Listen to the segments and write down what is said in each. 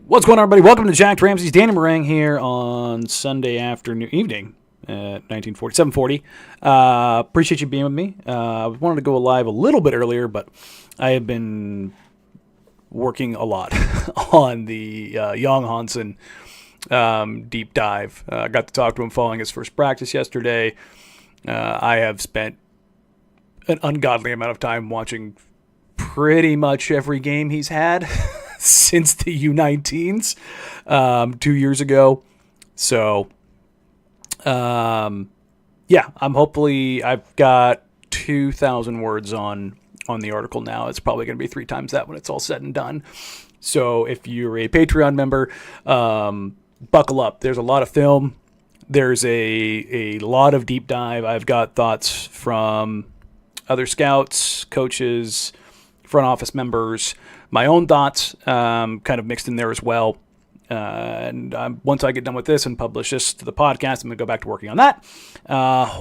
What's going on, everybody? Welcome to Jacked Ramsays. Danny Marang here on Sunday evening at 7:40. Appreciate you being with me. I wanted to go live a little bit earlier, but I have been working a lot on the Yong Hansen deep dive. I got to talk to him following his first practice yesterday. I have spent an ungodly amount of time watching pretty much every game he's had since the U19s 2 years ago. So, I've got 2,000 words on the article now. It's probably going to be 3 times that when it's all said and done. So if you're a Patreon member, buckle up. There's a lot of film. There's a lot of deep dive. I've got thoughts from other scouts, coaches, front office members, my own thoughts kind of mixed in there as well. And once I get done with this and publish this to the podcast, I'm going to go back to working on that.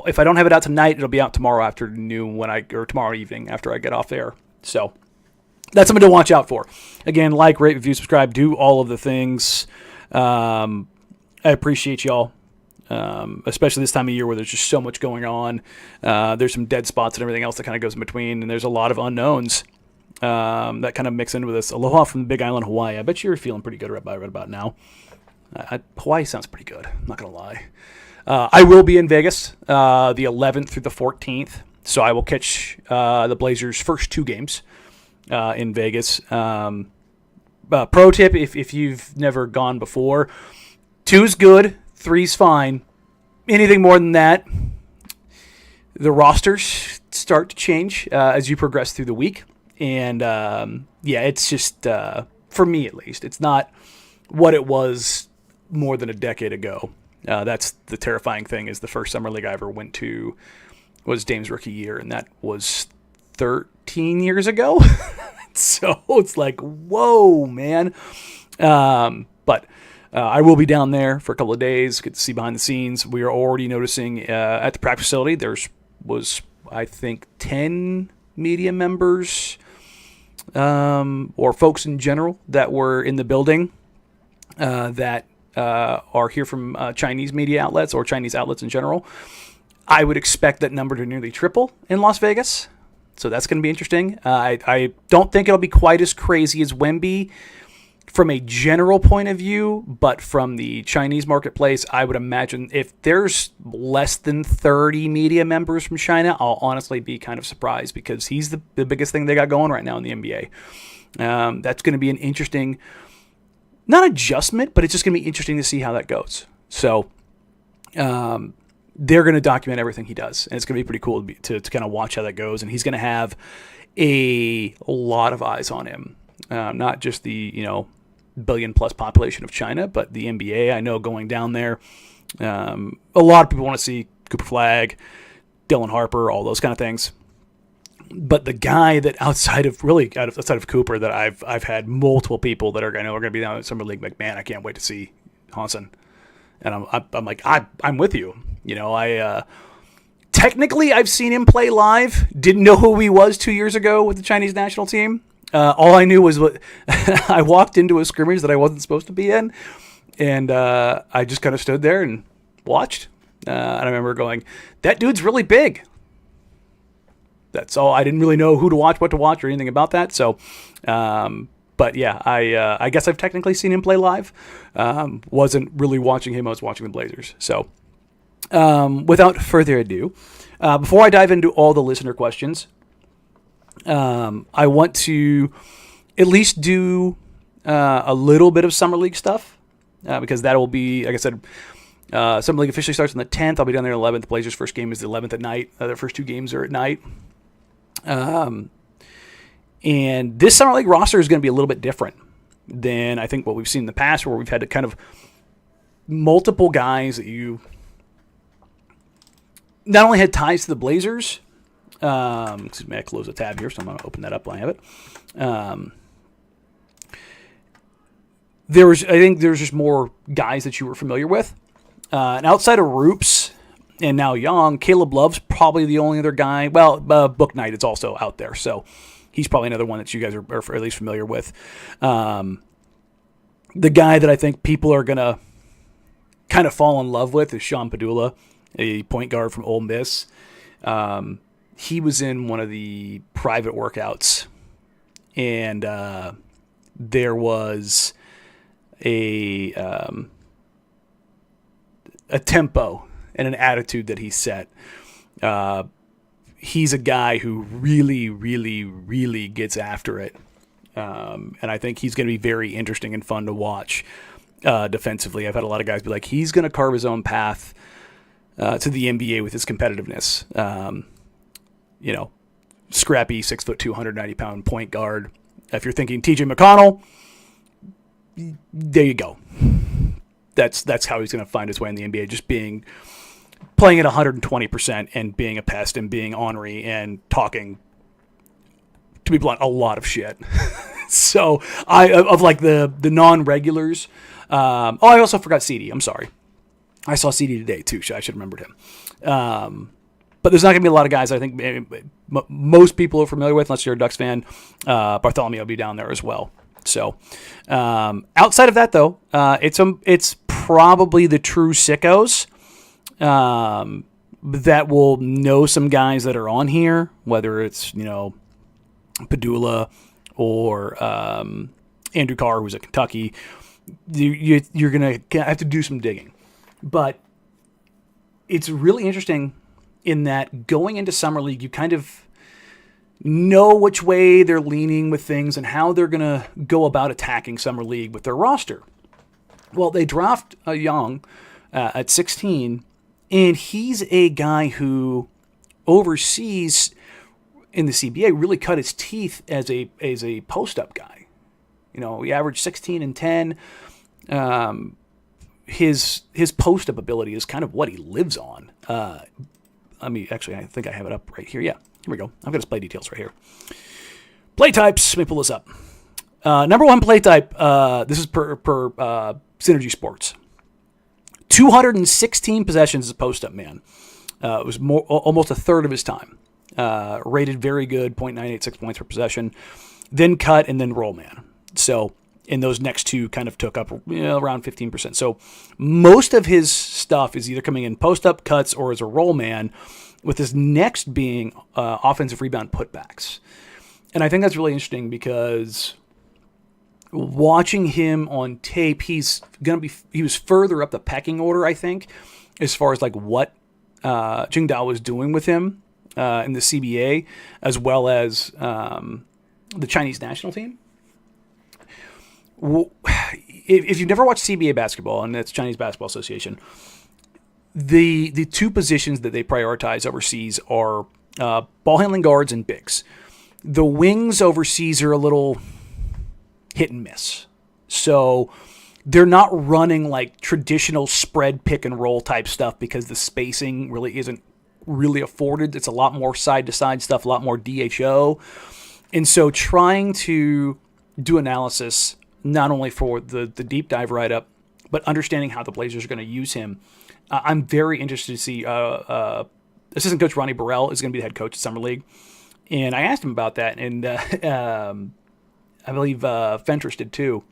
If I don't have it out tonight, it'll be out tomorrow afternoon or tomorrow evening after I get off air. So that's something to watch out for. Again, like, rate, review, subscribe, do all of the things. I appreciate y'all. Especially this time of year where there's just so much going on. There's some dead spots and everything else that kind of goes in between, and there's a lot of unknowns that kind of mix in with this. Aloha from the Big Island, Hawaii. I bet you're feeling pretty good right about now. Hawaii sounds pretty good. I'm not going to lie. I will be in Vegas the 11th through the 14th, so I will catch the Blazers' first 2 games in Vegas. Pro tip, if you've never gone before, 2's good, 3's fine. Anything more than that, the rosters start to change as you progress through the week. And, it's just, for me at least, it's not what it was more than a decade ago. That's the terrifying thing, is the first summer league I ever went to was Dame's rookie year, and that was 13 years ago. So it's like, whoa, man. But I will be down there for a couple of days, get to see behind the scenes. We are already noticing at the practice facility, was, I think, 10 media members or folks in general that were in the building that are here from Chinese media outlets or Chinese outlets in general. I would expect that number to nearly triple in Las Vegas. So that's going to be interesting. I don't think it'll be quite as crazy as Wemby from a general point of view, but from the Chinese marketplace, I would imagine if there's less than 30 media members from China, I'll honestly be kind of surprised, because he's the biggest thing they got going right now in the NBA. That's going to be an interesting, not adjustment, but it's just going to be interesting to see how that goes. So they're going to document everything he does, and it's going to be pretty cool to kind of watch how that goes. And he's going to have a lot of eyes on him, not just the, billion plus population of China, but the NBA. I know going down there, a lot of people want to see Cooper Flag, Dylan Harper, all those kind of things. But the guy that outside of Cooper, that I've had multiple people that I know are going to be down at Summer League, like, man, I can't wait to see Hansen. And I'm like, I'm with you. Technically I've seen him play live. Didn't know who he was 2 years ago with the Chinese national team. All I knew was I walked into a scrimmage that I wasn't supposed to be in, and I just kind of stood there and watched. And I remember going, that dude's really big. That's all. I didn't really know who to watch, what to watch, or anything about that. So, but yeah, I guess I've technically seen him play live. Wasn't really watching him. I was watching the Blazers. So, without further ado, before I dive into all the listener questions, I want to at least do a little bit of Summer League stuff, because that will be, like I said, Summer League officially starts on the 10th. I'll be down there on the 11th. Blazers' first game is the 11th at night. Their first 2 games are at night. And this Summer League roster is going to be a little bit different than I think what we've seen in the past, where we've had to kind of multiple guys that you not only had ties to the Blazers. Excuse me, I closed a tab here, so I'm going to open that up while I have it. I think there's just more guys that you were familiar with. And outside of Roops and now Young, Caleb Love's probably the only other guy. Well, Book Knight is also out there, so he's probably another one that you guys are at least familiar with. The guy that I think people are going to kind of fall in love with is Sean Padulla, a point guard from Ole Miss. He was in one of the private workouts, and there was a tempo and an attitude that he set. He's a guy who really, really, really gets after it. And I think he's going to be very interesting and fun to watch defensively. I've had a lot of guys be like, he's going to carve his own path to the NBA with his competitiveness. Scrappy, 6'2", 290-pound point guard. If you're thinking TJ McConnell, there you go. That's how he's going to find his way in the NBA, just playing at 120% and being a pest and being ornery and talking, to be blunt, a lot of shit. So of like the non-regulars. I also forgot CD. I'm sorry. I saw CD today too. I should have remembered him. But there's not going to be a lot of guys I think most people are familiar with, unless you're a Ducks fan. Bartholomew will be down there as well. So outside of that, though, it's probably the true sickos that will know some guys that are on here, whether it's Padulla or Andrew Carr, who's at Kentucky. You're going to have to do some digging. But it's really interesting in that going into Summer League, you kind of know which way they're leaning with things and how they're going to go about attacking Summer League with their roster. Well, they draft Yang at 16, and he's a guy who overseas in the CBA really cut his teeth as a post-up guy. He averaged 16 and 10. His post-up ability is kind of what he lives on. I think I have it up right here. Yeah, here we go. I've got his play details right here. Play types. Let me pull this up. Number one play type. This is per Synergy Sports. 216 possessions as a post-up man. It was almost a third of his time. Rated very good, 0.986 points per possession. Then cut and then roll man. So, and those next two kind of took up around 15%. So most of his stuff is either coming in post-up cuts or as a roll man, with his next being offensive rebound putbacks. And I think that's really interesting because watching him on tape, he was further up the pecking order, I think, as far as like what Qingdao was doing with him in the CBA, as well as the Chinese national team. If you've never watched CBA basketball, and that's Chinese Basketball Association, the two positions that they prioritize overseas are ball handling guards and bigs. The wings overseas are a little hit and miss. So they're not running like traditional spread pick and roll type stuff because the spacing really isn't really afforded. It's a lot more side to side stuff, a lot more DHO. And so trying to do analysis not only for the deep dive write-up, but understanding how the Blazers are going to use him. I'm very interested to see assistant coach Ronnie Burrell is going to be the head coach at Summer League. And I asked him about that, and I believe Fentress did too,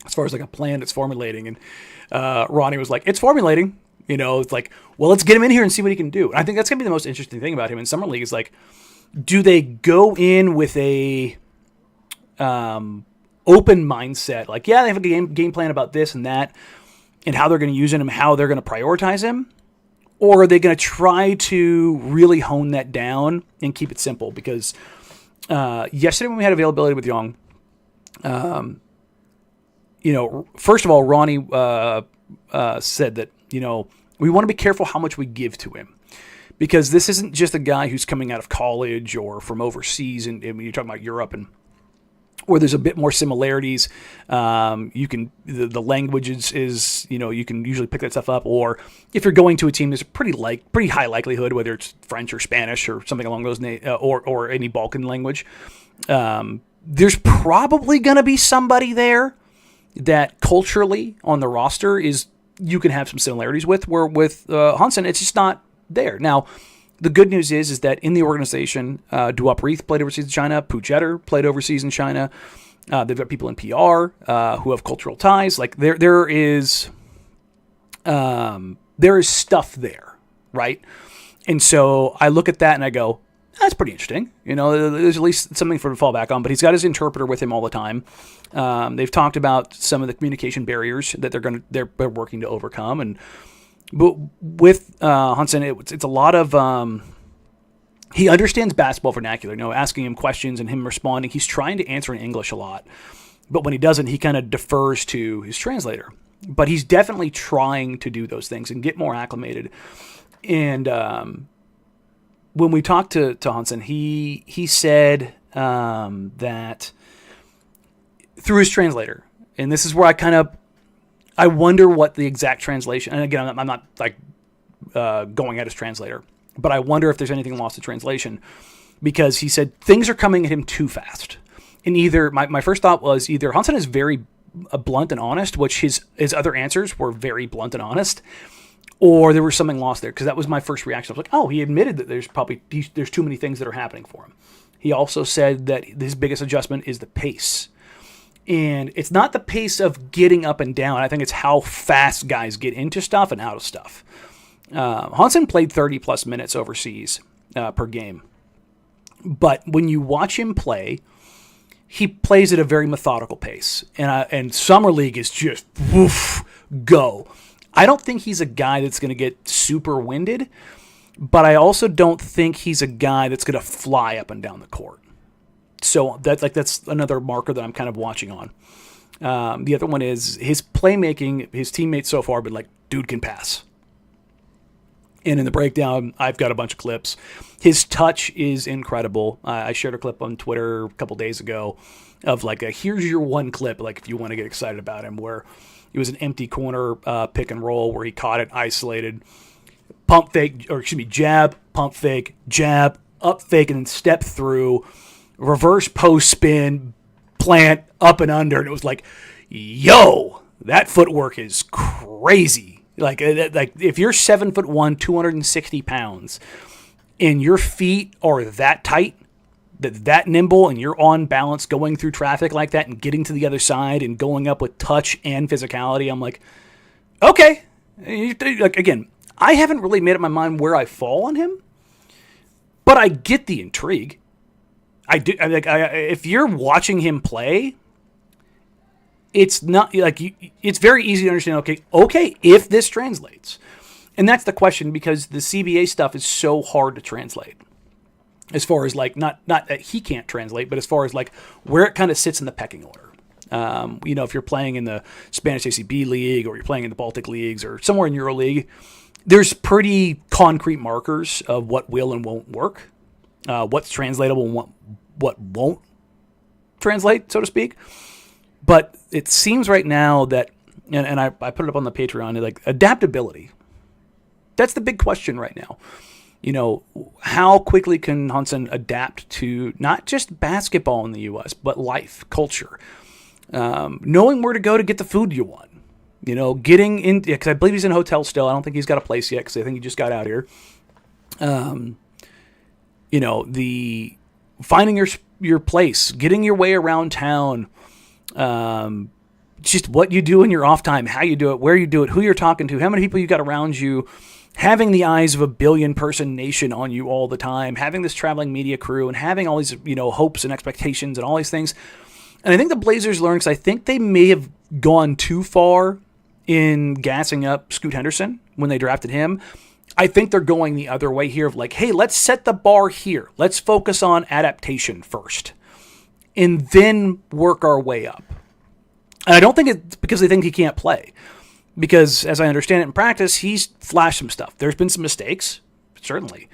as far as like a plan that's formulating. And Ronnie was like, it's formulating. It's like, well, let's get him in here and see what he can do. And I think that's going to be the most interesting thing about him in Summer League is like, do they go in with a open mindset? Like, yeah, they have a game plan about this and that and how they're going to use him, how they're going to prioritize him. Or are they going to try to really hone that down and keep it simple? Because yesterday when we had availability with Yong, first of all, Ronnie said that, we want to be careful how much we give to him. Because this isn't just a guy who's coming out of college or from overseas, and when you're talking about Europe and where there's a bit more similarities, the language is you can usually pick that stuff up. Or if you're going to a team, there's a pretty high likelihood, whether it's French or Spanish or something along those or any Balkan language. There's probably going to be somebody there that culturally on the roster you can have some similarities with. Where with Hansen, it's just not there. Now, the good news is that in the organization, Duop Reith played overseas in China. Pooh Jeter played overseas in China. They've got people in PR who have cultural ties. Like there is stuff there, right? And so I look at that and I go, that's pretty interesting. There's at least something for him to fall back on. But he's got his interpreter with him all the time. They've talked about some of the communication barriers that they're working to overcome. But with Hansen, it's a lot of he understands basketball vernacular. Asking him questions and him responding. He's trying to answer in English a lot, but when he doesn't, he kind of defers to his translator. But he's definitely trying to do those things and get more acclimated. And when we talked to Hansen, he said that through his translator, and this is where I wonder what the exact translation. And again, I'm not like going at his translator, but I wonder if there's anything lost to translation, because he said things are coming at him too fast. And either my first thought was either Hansen is very blunt and honest, which his other answers were very blunt and honest, or there was something lost there, because that was my first reaction. I was like, oh, he admitted that there's too many things that are happening for him. He also said that his biggest adjustment is the pace. And it's not the pace of getting up and down. I think it's how fast guys get into stuff and out of stuff. Hansen played 30-plus minutes overseas per game. But when you watch him play, he plays at a very methodical pace. And Summer League is just, woof, go. I don't think he's a guy that's going to get super winded, but I also don't think he's a guy that's going to fly up and down the court. So that's another marker that I'm kind of watching on. The other one is his playmaking. His teammates so far have been like, dude can pass. And in the breakdown, I've got a bunch of clips. His touch is incredible. I shared a clip on Twitter a couple days ago of like here's your one clip, like if you want to get excited about him, where it was an empty corner pick and roll where he caught it isolated, jab, pump fake, jab, up fake, and then step through, reverse post spin, plant, up and under. And it was like, yo, that footwork is crazy. Like if you're 7'1", 260 pounds, and your feet are that tight, that nimble, and you're on balance going through traffic like that and getting to the other side and going up with touch and physicality, I'm like, okay. Like, again, I haven't really made up my mind where I fall on him, but I get the intrigue. I do. If you're watching him play, it's not like it's very easy to understand. Okay, if this translates, and that's the question, because the CBA stuff is so hard to translate. As far as like not that he can't translate, but as far as like where it kind of sits in the pecking order. If you're playing in the Spanish ACB league, or you're playing in the Baltic leagues, or somewhere in EuroLeague, there's pretty concrete markers of what will and won't work, what's translatable and what won't translate, so to speak. But it seems right now that, and I put it up on the Patreon, like adaptability. That's the big question right now. How quickly can Hansen adapt to not just basketball in the U.S., but life, culture, knowing where to go to get the food you want, getting in, because I believe he's in a hotel still. I don't think he's got a place yet, because I think he just got out here. The finding your place, getting your way around town, just what you do in your off time, how you do it, where you do it, who you're talking to, how many people you got around you, having the eyes of a 1 billion person nation on you all the time, having this traveling media crew, and having all these, hopes and expectations and all these things. And I think the Blazers learned, because I think they may have gone too far in gassing up Scoot Henderson when they drafted him. I think they're going the other way here of like, hey, let's set the bar here. Let's focus on adaptation first, and then work our way up. And I don't think it's because they think he can't play. Because, as I understand it in practice, he's flashed some stuff. There's been some mistakes, certainly.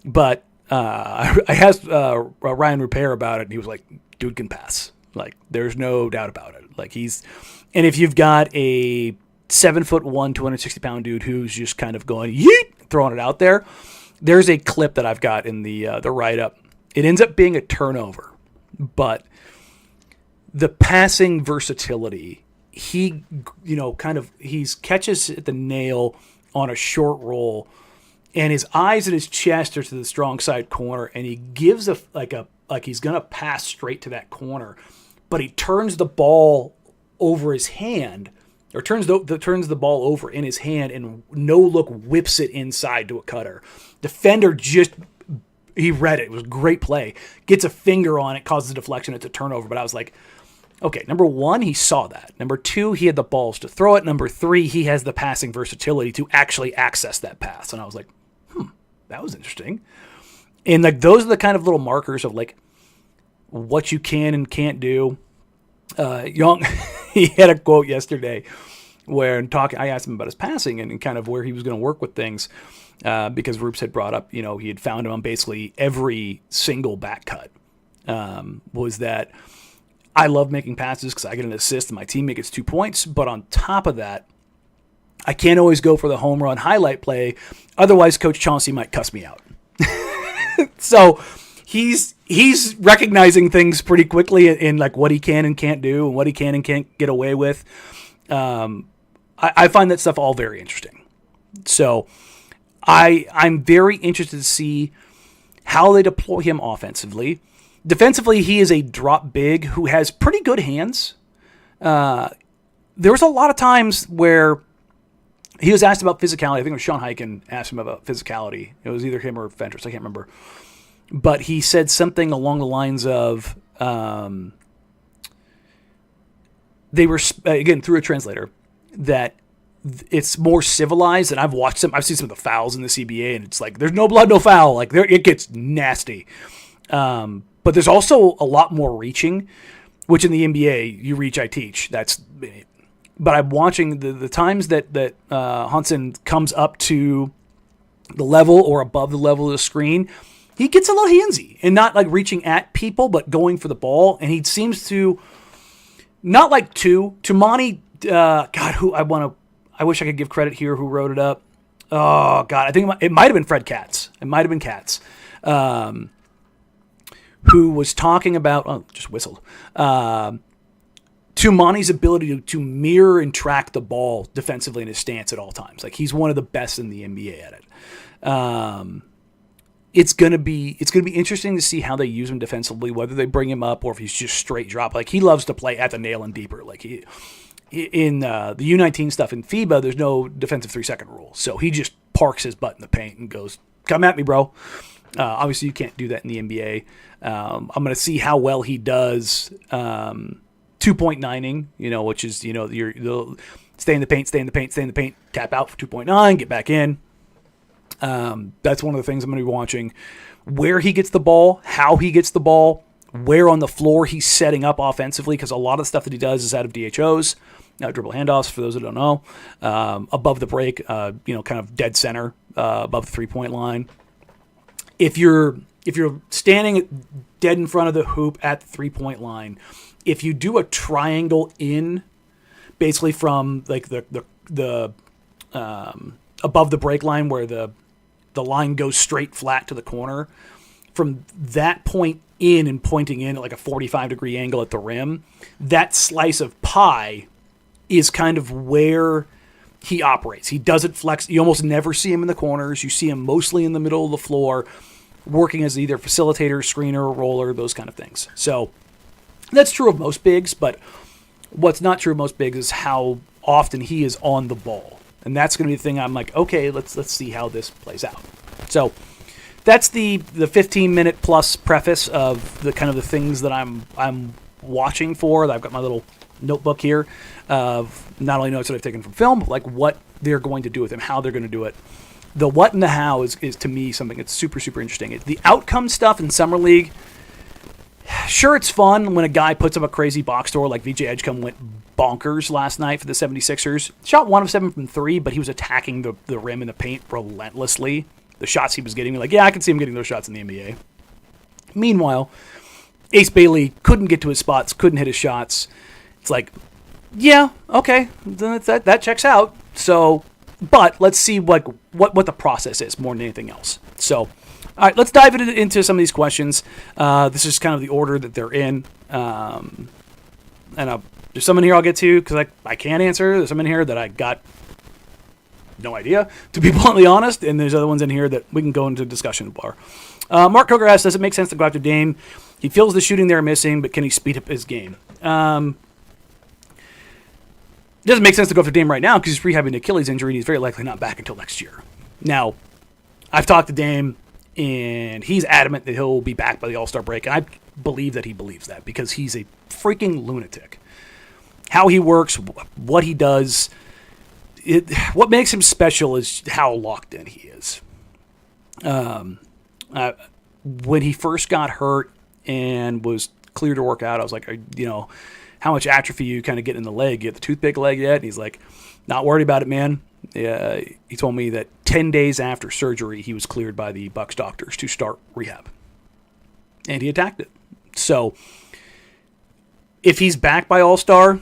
But I asked Ryan Rupert about it, and he was like, dude can pass. Like, there's no doubt about it. Like, and if you've got a 7'1", 260-pound dude who's just kind of going, yeet, throwing it out there, there's a clip that I've got in the write-up. It ends up being a turnover. But the passing versatility, he catches at the nail on a short roll, and his eyes and his chest are to the strong side corner, and he gives like he's gonna pass straight to that corner, but he turns the ball over his hand, or turns the ball over in his hand, and no look whips it inside to a cutter. Defender he read it. It was a great play. Gets a finger on it, causes a deflection. It's a turnover. But I was like, okay, number one, he saw that. Number two, he had the balls to throw it. Number three, he has the passing versatility to actually access that pass. And I was like, that was interesting. And like those are the kind of little markers of like what you can and can't do. Young, he had a quote yesterday where I asked him about his passing and kind of where he was going to work with things. Because Roops had brought up, he had found him on basically every single back cut, was that I love making passes because I get an assist and my teammate gets 2 points. But on top of that, I can't always go for the home run highlight play. Otherwise, Coach Chauncey might cuss me out. So he's recognizing things pretty quickly in like what he can and can't do and what he can and can't get away with. I find that stuff all very interesting. So I'm very interested to see how they deploy him offensively. Defensively, he is a drop big who has pretty good hands. There was a lot of times where he was asked about physicality. I think it was Sean Hyken asked him about physicality. It was either him or Fentress. I can't remember. But he said something along the lines of, they were, again, through a translator, that it's more civilized, and I've seen some of the fouls in the CBA, and it's like, there's no blood, no foul. Like, it gets nasty. But there's also a lot more reaching, which in the NBA, you reach, I teach. But I'm watching the times that Hansen comes up to the level or above the level of the screen, he gets a little handsy, and not like reaching at people, but going for the ball. And he seems to, not like Tumani, I wish I could give credit here who wrote it up. Oh, God. I think it might have been Fred Katz. It might have been Katz. Who was talking about, just whistled, Tumani's ability to mirror and track the ball defensively in his stance at all times. Like, he's one of the best in the NBA at it. It's gonna be interesting to see how they use him defensively, whether they bring him up or if he's just straight drop. Like, he loves to play at the nail and deeper. Like, in the U19 stuff in FIBA, there's no defensive 3-second rule. So he just parks his butt in the paint and goes, come at me, bro. Obviously, you can't do that in the NBA. I'm going to see how well he does 2.9ing, which is, you'll stay in the paint, tap out for 2.9, get back in. That's one of the things I'm going to be watching. Where he gets the ball, how he gets the ball, where on the floor he's setting up offensively, because a lot of the stuff that he does is out of DHOs, dribble handoffs, for those who don't know, above the break, kind of dead center, above the 3-point line. If you're standing dead in front of the hoop at the 3-point line, if you do a triangle in, basically from like the above the break line where the line goes straight flat to the corner, from that point in and pointing in at like a 45-degree angle at the rim, that slice of pie is kind of where he operates. He doesn't flex. You almost never see him in the corners. You see him mostly in the middle of the floor, working as either facilitator, screener, roller, those kind of things. So that's true of most bigs, but what's not true of most bigs is how often he is on the ball. And that's going to be the thing I'm like, okay, let's see how this plays out. So that's the 15-minute plus preface of the kind of the things that I'm watching for. I've got my little notebook here of not only notes that I've taken from film, but like what they're going to do with him, how they're going to do it. The what and the how is to me something that's super, super interesting. The outcome stuff in Summer League, sure, it's fun when a guy puts up a crazy box score like VJ Edgecombe went bonkers last night for the 76ers. Shot 1 of 7 from 3, but he was attacking the rim and the paint relentlessly. The shots he was getting, like, yeah, I can see him getting those shots in the NBA. Meanwhile, Ace Bailey couldn't get to his spots, couldn't hit his shots. It's like, yeah, okay, that checks out. So, but let's see what the process is more than anything else. So, all right, let's dive into some of these questions. This is kind of the order that they're in. And there's some in here I'll get to because I can't answer. There's some in here that I got no idea, to be bluntly honest. And there's other ones in here that we can go into discussion bar. Mark Coker asks, does it make sense to go after Dame? He feels the shooting there missing, but can he speed up his game? It doesn't make sense to go for Dame right now because he's rehabbing an Achilles injury and he's very likely not back until next year. Now, I've talked to Dame, and he's adamant that he'll be back by the All-Star break, and I believe that he believes that because he's a freaking lunatic. How he works, what he does, what makes him special is how locked in he is. When he first got hurt and was clear to work out, I was like, how much atrophy you kind of get in the leg? You get the toothpick leg yet? And he's like, not worried about it, man. He told me that 10 days after surgery, he was cleared by the Bucks doctors to start rehab. And he attacked it. So, if he's back by All-Star,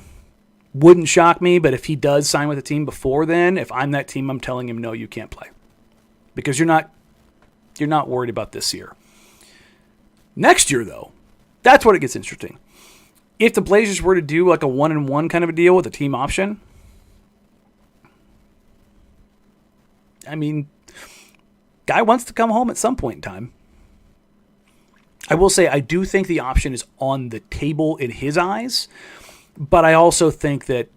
wouldn't shock me, but if he does sign with the team before then, if I'm that team, I'm telling him, no, you can't play. Because you're not worried about this year. Next year, though, that's what it gets interesting. If the Blazers were to do like a 1-and-1 kind of a deal with a team option, I mean, guy wants to come home at some point in time. I will say I do think the option is on the table in his eyes, but I also think that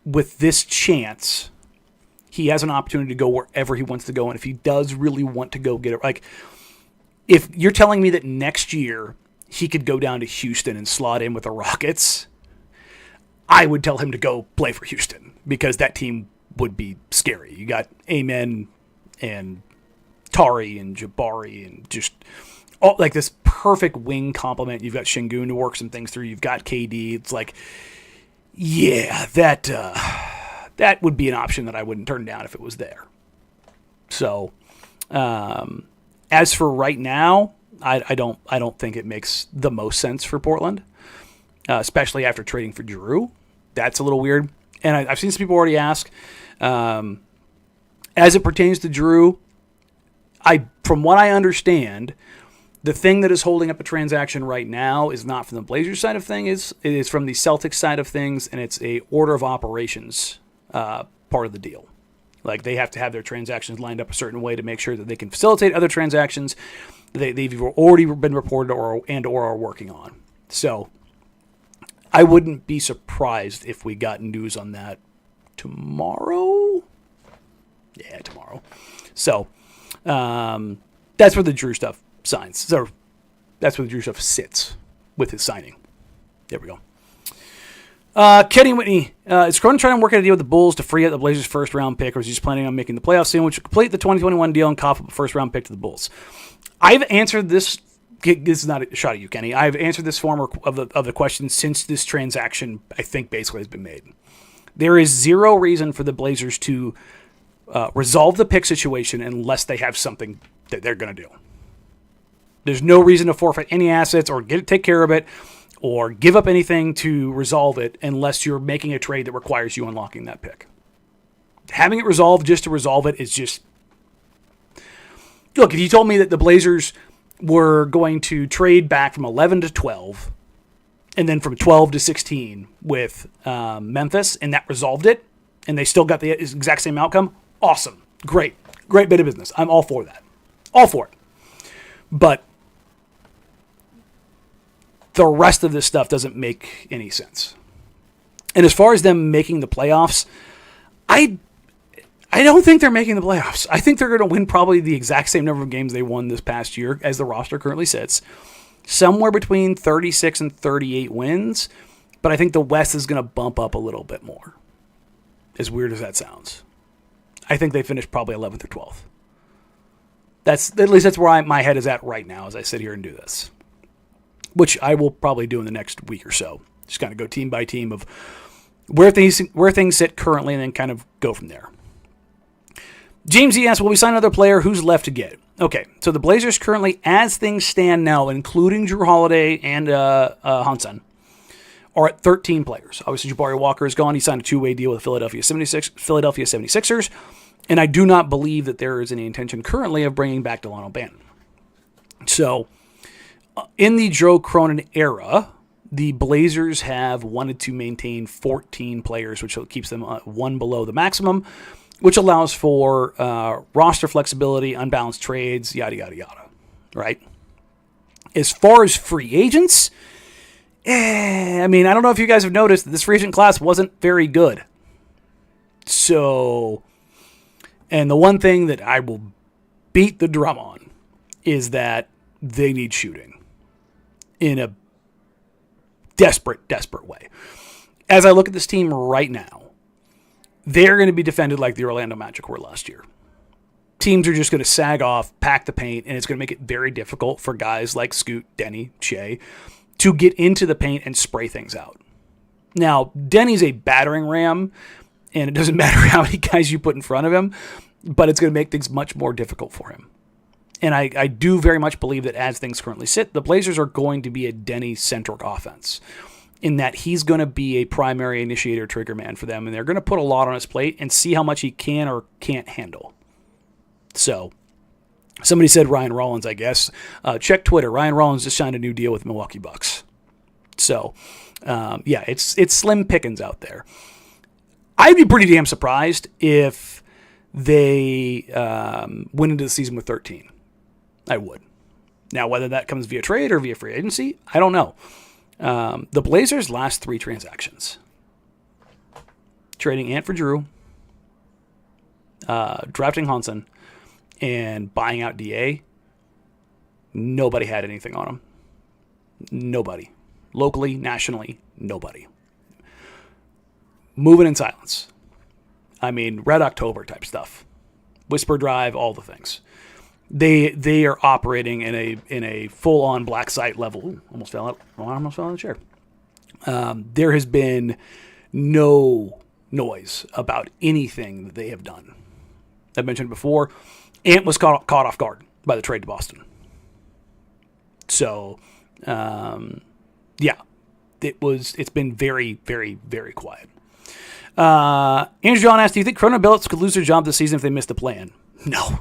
with this chance, he has an opportunity to go wherever he wants to go, and if he does really want to go get it, like, if you're telling me that next year he could go down to Houston and slot in with the Rockets, I would tell him to go play for Houston because that team would be scary. You got Amen and Tari and Jabari and just all like this perfect wing complement. You've got Şengün to work some things through. You've got KD. It's like, yeah, that would be an option that I wouldn't turn down if it was there. So, as for right now, I don't think it makes the most sense for Portland, especially after trading for Jrue. That's a little weird. And I've seen some people already ask, as it pertains to Jrue, from what I understand, the thing that is holding up a transaction right now is not from the Blazers side of things. It is from the Celtics side of things, and it's a order of operations part of the deal. Like, they have to have their transactions lined up a certain way to make sure that they can facilitate other transactions they've already been reported or are working on. So I wouldn't be surprised if we got news on that tomorrow. Yeah, tomorrow. So that's where the Jrue stuff signs. So that's where the Jrue stuff sits with his signing. There we go. Kenny Whitney, is Cronin trying to work out a deal with the Bulls to free up the Blazers' first-round pick, or is he just planning on making the playoffs soon, which would complete the 2021 deal and cough up a first-round pick to the Bulls? I've answered this. This is not a shot at you, Kenny. I've answered this form of the question since this transaction, I think, basically has been made. There is zero reason for the Blazers to resolve the pick situation unless they have something that they're going to do. There's no reason to forfeit any assets or take care of it or give up anything to resolve it unless you're making a trade that requires you unlocking that pick. Having it resolved just to resolve it is just... Look, if you told me that the Blazers were going to trade back from 11 to 12 and then from 12 to 16 with Memphis and that resolved it and they still got the exact same outcome, awesome. Great bit of business. I'm all for that. All for it. But the rest of this stuff doesn't make any sense. And as far as them making the playoffs, I don't think they're making the playoffs. I think they're going to win probably the exact same number of games they won this past year as the roster currently sits. Somewhere between 36 and 38 wins. But I think the West is going to bump up a little bit more. As weird as that sounds. I think they finish probably 11th or 12th. At least that's where my head is at right now as I sit here and do this. Which I will probably do in the next week or so. Just kind of go team by team of where things sit currently and then kind of go from there. James E. asks, will we sign another player? Who's left to get? Okay, so the Blazers currently, as things stand now, including Jrue Holiday and Hansen, are at 13 players. Obviously, Jabari Walker is gone. He signed a two-way deal with the Philadelphia 76ers. And I do not believe that there is any intention currently of bringing back Delano Banton. So, in the Joe Cronin era, the Blazers have wanted to maintain 14 players, which keeps them one below the maximum, which allows for roster flexibility, unbalanced trades, yada, yada, yada, right? As far as free agents, I mean, I don't know if you guys have noticed that this free agent class wasn't very good. So, and the one thing that I will beat the drum on is that they need shooting in a desperate, desperate way. As I look at this team right now, they're going to be defended like the Orlando Magic were last year. Teams are just going to sag off, pack the paint, and it's going to make it very difficult for guys like Scoot, Denny, Shea to get into the paint and spray things out. Now, Denny's a battering ram, and it doesn't matter how many guys you put in front of him, but it's going to make things much more difficult for him. And I do very much believe that as things currently sit, the Blazers are going to be a Denny-centric offense in that he's going to be a primary initiator trigger man for them, and they're going to put a lot on his plate and see how much he can or can't handle. So, somebody said Ryan Rollins, I guess. Check Twitter. Ryan Rollins just signed a new deal with Milwaukee Bucks. So, yeah, it's slim pickings out there. I'd be pretty damn surprised if they went into the season with 13. I would. Now, whether that comes via trade or via free agency, I don't know. The Blazers' last 3 transactions. Trading Ant for Drew, drafting Hansen, and buying out DA, nobody had anything on him. Nobody. Locally, nationally, nobody. Moving in silence. I mean, Red October type stuff. Whisper Drive, all the things. They are operating in a full-on black site level. Ooh, almost fell out of the chair. There has been no noise about anything that they have done. I've mentioned before, Ant was caught off guard by the trade to Boston. So, yeah, it's been very, very, very quiet. Andrew John asked, do you think Cronin and Billups could lose their job this season if they missed the play-in? No.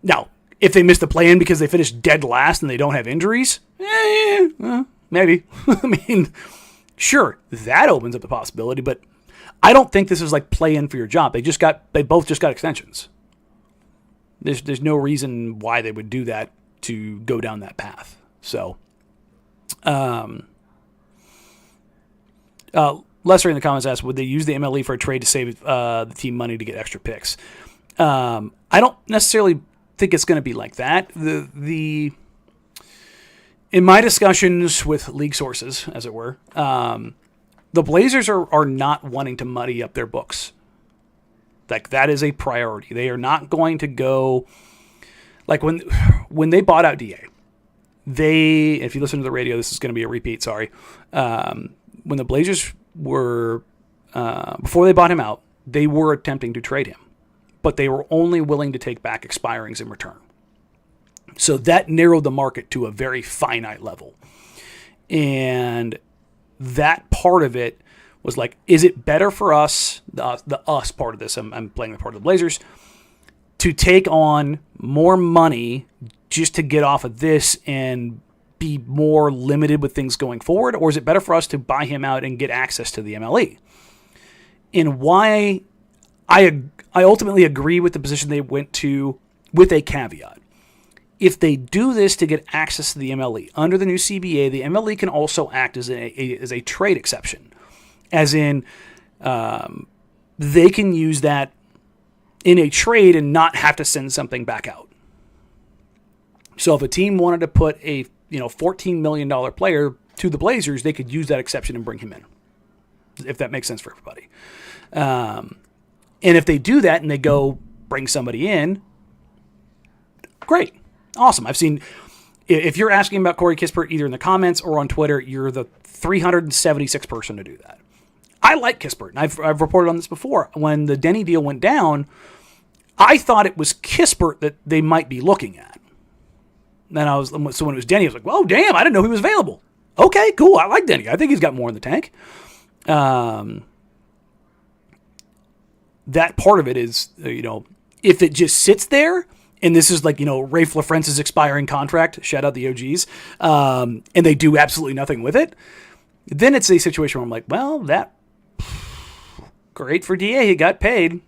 Now, if they missed the play-in because they finished dead last and they don't have injuries, maybe. I mean, sure, that opens up the possibility, but I don't think this is like play-in for your job. They both just got extensions. There's no reason why they would do that to go down that path. So, Lesser in the comments asked, would they use the MLE for a trade to save the team money to get extra picks? I don't necessarily think it's going to be like that. In my discussions with league sources, as it were, the Blazers are not wanting to muddy up their books. Like, that is a priority. They are not going to go, like when they bought out DA, if you listen to the radio, this is going to be a repeat, sorry. When the Blazers were, before they bought him out, they were attempting to trade him, but they were only willing to take back expirings in return. So that narrowed the market to a very finite level. And that part of it was like, is it better for us, the us part of this, I'm playing the part of the Blazers, to take on more money just to get off of this and be more limited with things going forward? Or is it better for us to buy him out and get access to the MLE? And why I ultimately agree with the position they went to with a caveat. If they do this to get access to the MLE, under the new CBA, the MLE can also act as a trade exception. As in, they can use that in a trade and not have to send something back out. So if a team wanted to put a $14 million player to the Blazers, they could use that exception and bring him in, if that makes sense for everybody. And if they do that and they go bring somebody in, great. Awesome. I've seen, if you're asking about Corey Kispert either in the comments or on Twitter, you're the 376th person to do that. I like Kispert, and I've reported on this before. When the Denny deal went down, I thought it was Kispert that they might be looking at. Then so when it was Denny, I was like, "Whoa, damn! I didn't know he was available." Okay, cool. I like Denny. I think he's got more in the tank. That part of it is, if it just sits there, and this is like, Rafe LaFrence's expiring contract, shout out the OGs, and they do absolutely nothing with it, then it's a situation where I'm like, well, that great for DA, he got paid.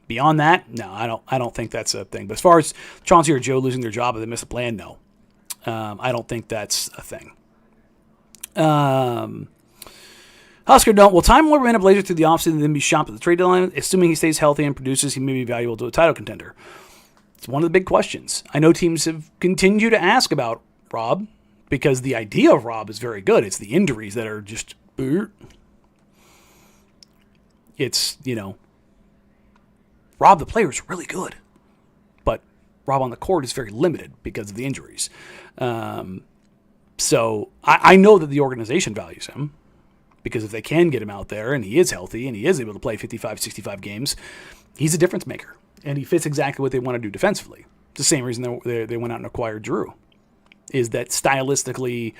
Beyond that, no, I don't think that's a thing. But as far as Chauncey or Joe losing their job if they miss a plan, no. I don't think that's a thing. Husker don't. Will Time Lord remain a Blazer through the offseason and then be shopped at the trade deadline? Assuming he stays healthy and produces, he may be valuable to a title contender. It's one of the big questions. I know teams have continued to ask about Rob because the idea of Rob is very good. It's the injuries that are just... It's, Rob the player is really good. But Rob on the court is very limited because of the injuries. So I know that the organization values him. Because if they can get him out there and he is healthy and he is able to play 55, 65 games, he's a difference maker. And he fits exactly what they want to do defensively. It's the same reason they went out and acquired Drew. Is that stylistically,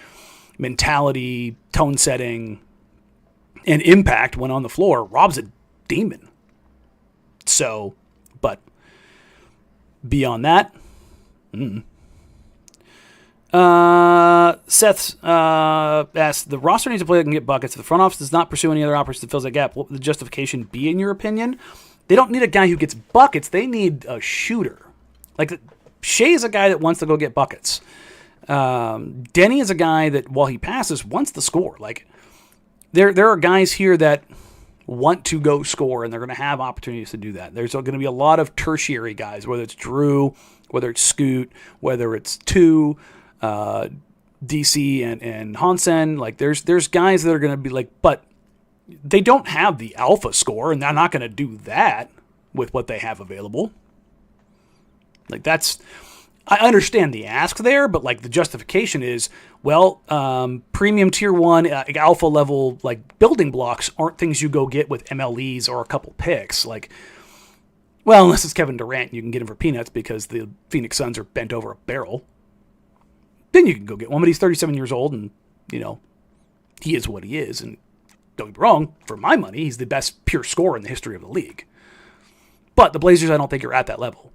mentality, tone setting, and impact when on the floor, Rob's a demon. So, but beyond that, Seth asked, the roster needs a player that can get buckets. If the front office does not pursue any other options that fills that gap, what would the justification be in your opinion? They don't need a guy who gets buckets. They need a shooter. Like, Shea is a guy that wants to go get buckets. Denny is a guy that, while he passes, wants to score. Like, there are guys here that want to go score, and they're going to have opportunities to do that. There's going to be a lot of tertiary guys, whether it's Drew, whether it's Scoot, whether it's DC and Hansen. Like, there's guys that are going to be like, but they don't have the alpha score, and they're not going to do that with what they have available. Like, I understand the ask there, but like the justification is, well, premium tier 1 alpha level like building blocks aren't things you go get with MLEs or a couple picks. Like, well, unless it's Kevin Durant, you can get him for peanuts because the Phoenix Suns are bent over a barrel. Then you can go get one, but he's 37 years old, and he is what he is. And don't get me wrong, for my money, he's the best pure scorer in the history of the league. But the Blazers, I don't think, are at that level.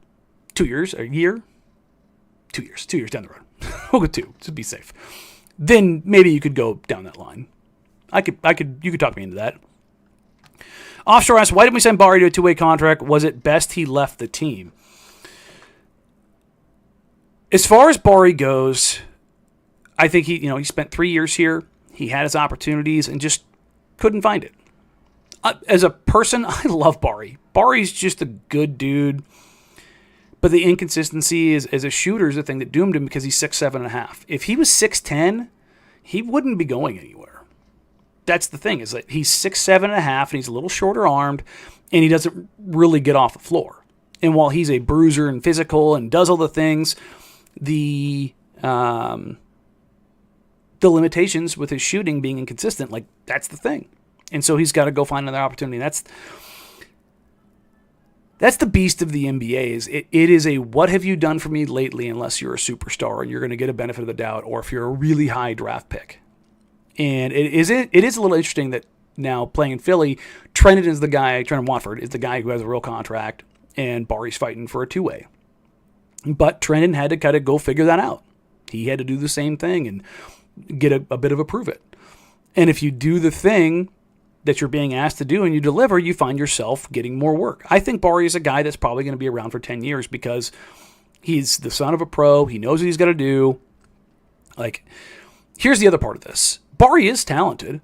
2 years, a year. 2 years. 2 years down the road. We'll go 2, to be safe. Then maybe you could go down that line. You could talk me into that. Offshore asks, why didn't we send Bari to a 2-way contract? Was it best he left the team? As far as Bari goes, I think he spent 3 years here. He had his opportunities and just couldn't find it. As a person, I love Bari. Bari's just a good dude. But the inconsistency as a shooter is the thing that doomed him because he's 6'7.5". If he was 6'10", he wouldn't be going anywhere. That's the thing, is that he's 6'7.5", and he's a little shorter armed, and he doesn't really get off the floor. And while he's a bruiser and physical and does all the things, the limitations with his shooting being inconsistent, like, that's the thing. And so he's got to go find another opportunity. That's the beast of the NBA. It is a what have you done for me lately unless you're a superstar and you're going to get a benefit of the doubt, or if you're a really high draft pick. And it is a little interesting that now playing in Philly, Trendon Watford is the guy who has a real contract, and Bari's fighting for a 2-way. But Trendon had to kind of go figure that out. He had to do the same thing and get a bit of a prove it. And if you do the thing that you're being asked to do and you deliver, you find yourself getting more work. I think Bari is a guy that's probably going to be around for 10 years because he's the son of a pro. He knows what he's got to do. Like, here's the other part of this. Bari is talented,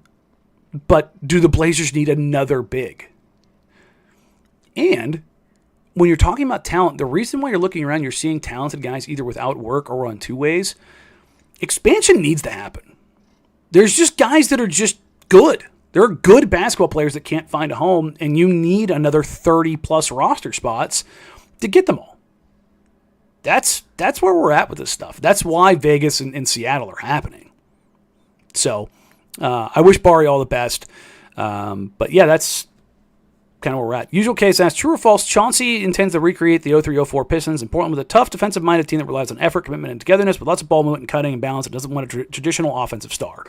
but do the Blazers need another big? And when you're talking about talent, the reason why you're looking around, you're seeing talented guys either without work or on 2-ways, expansion needs to happen. There's just guys that are just good. There are good basketball players that can't find a home, and you need another 30-plus roster spots to get them all. That's where we're at with this stuff. That's why Vegas and Seattle are happening. So I wish Bari all the best. But, yeah, that's kind of where we're at. Usual case asks, true or false, Chauncey intends to recreate the 03-04 Pistons in Portland with a tough defensive-minded team that relies on effort, commitment, and togetherness with lots of ball movement and cutting and balance and doesn't want a traditional offensive star.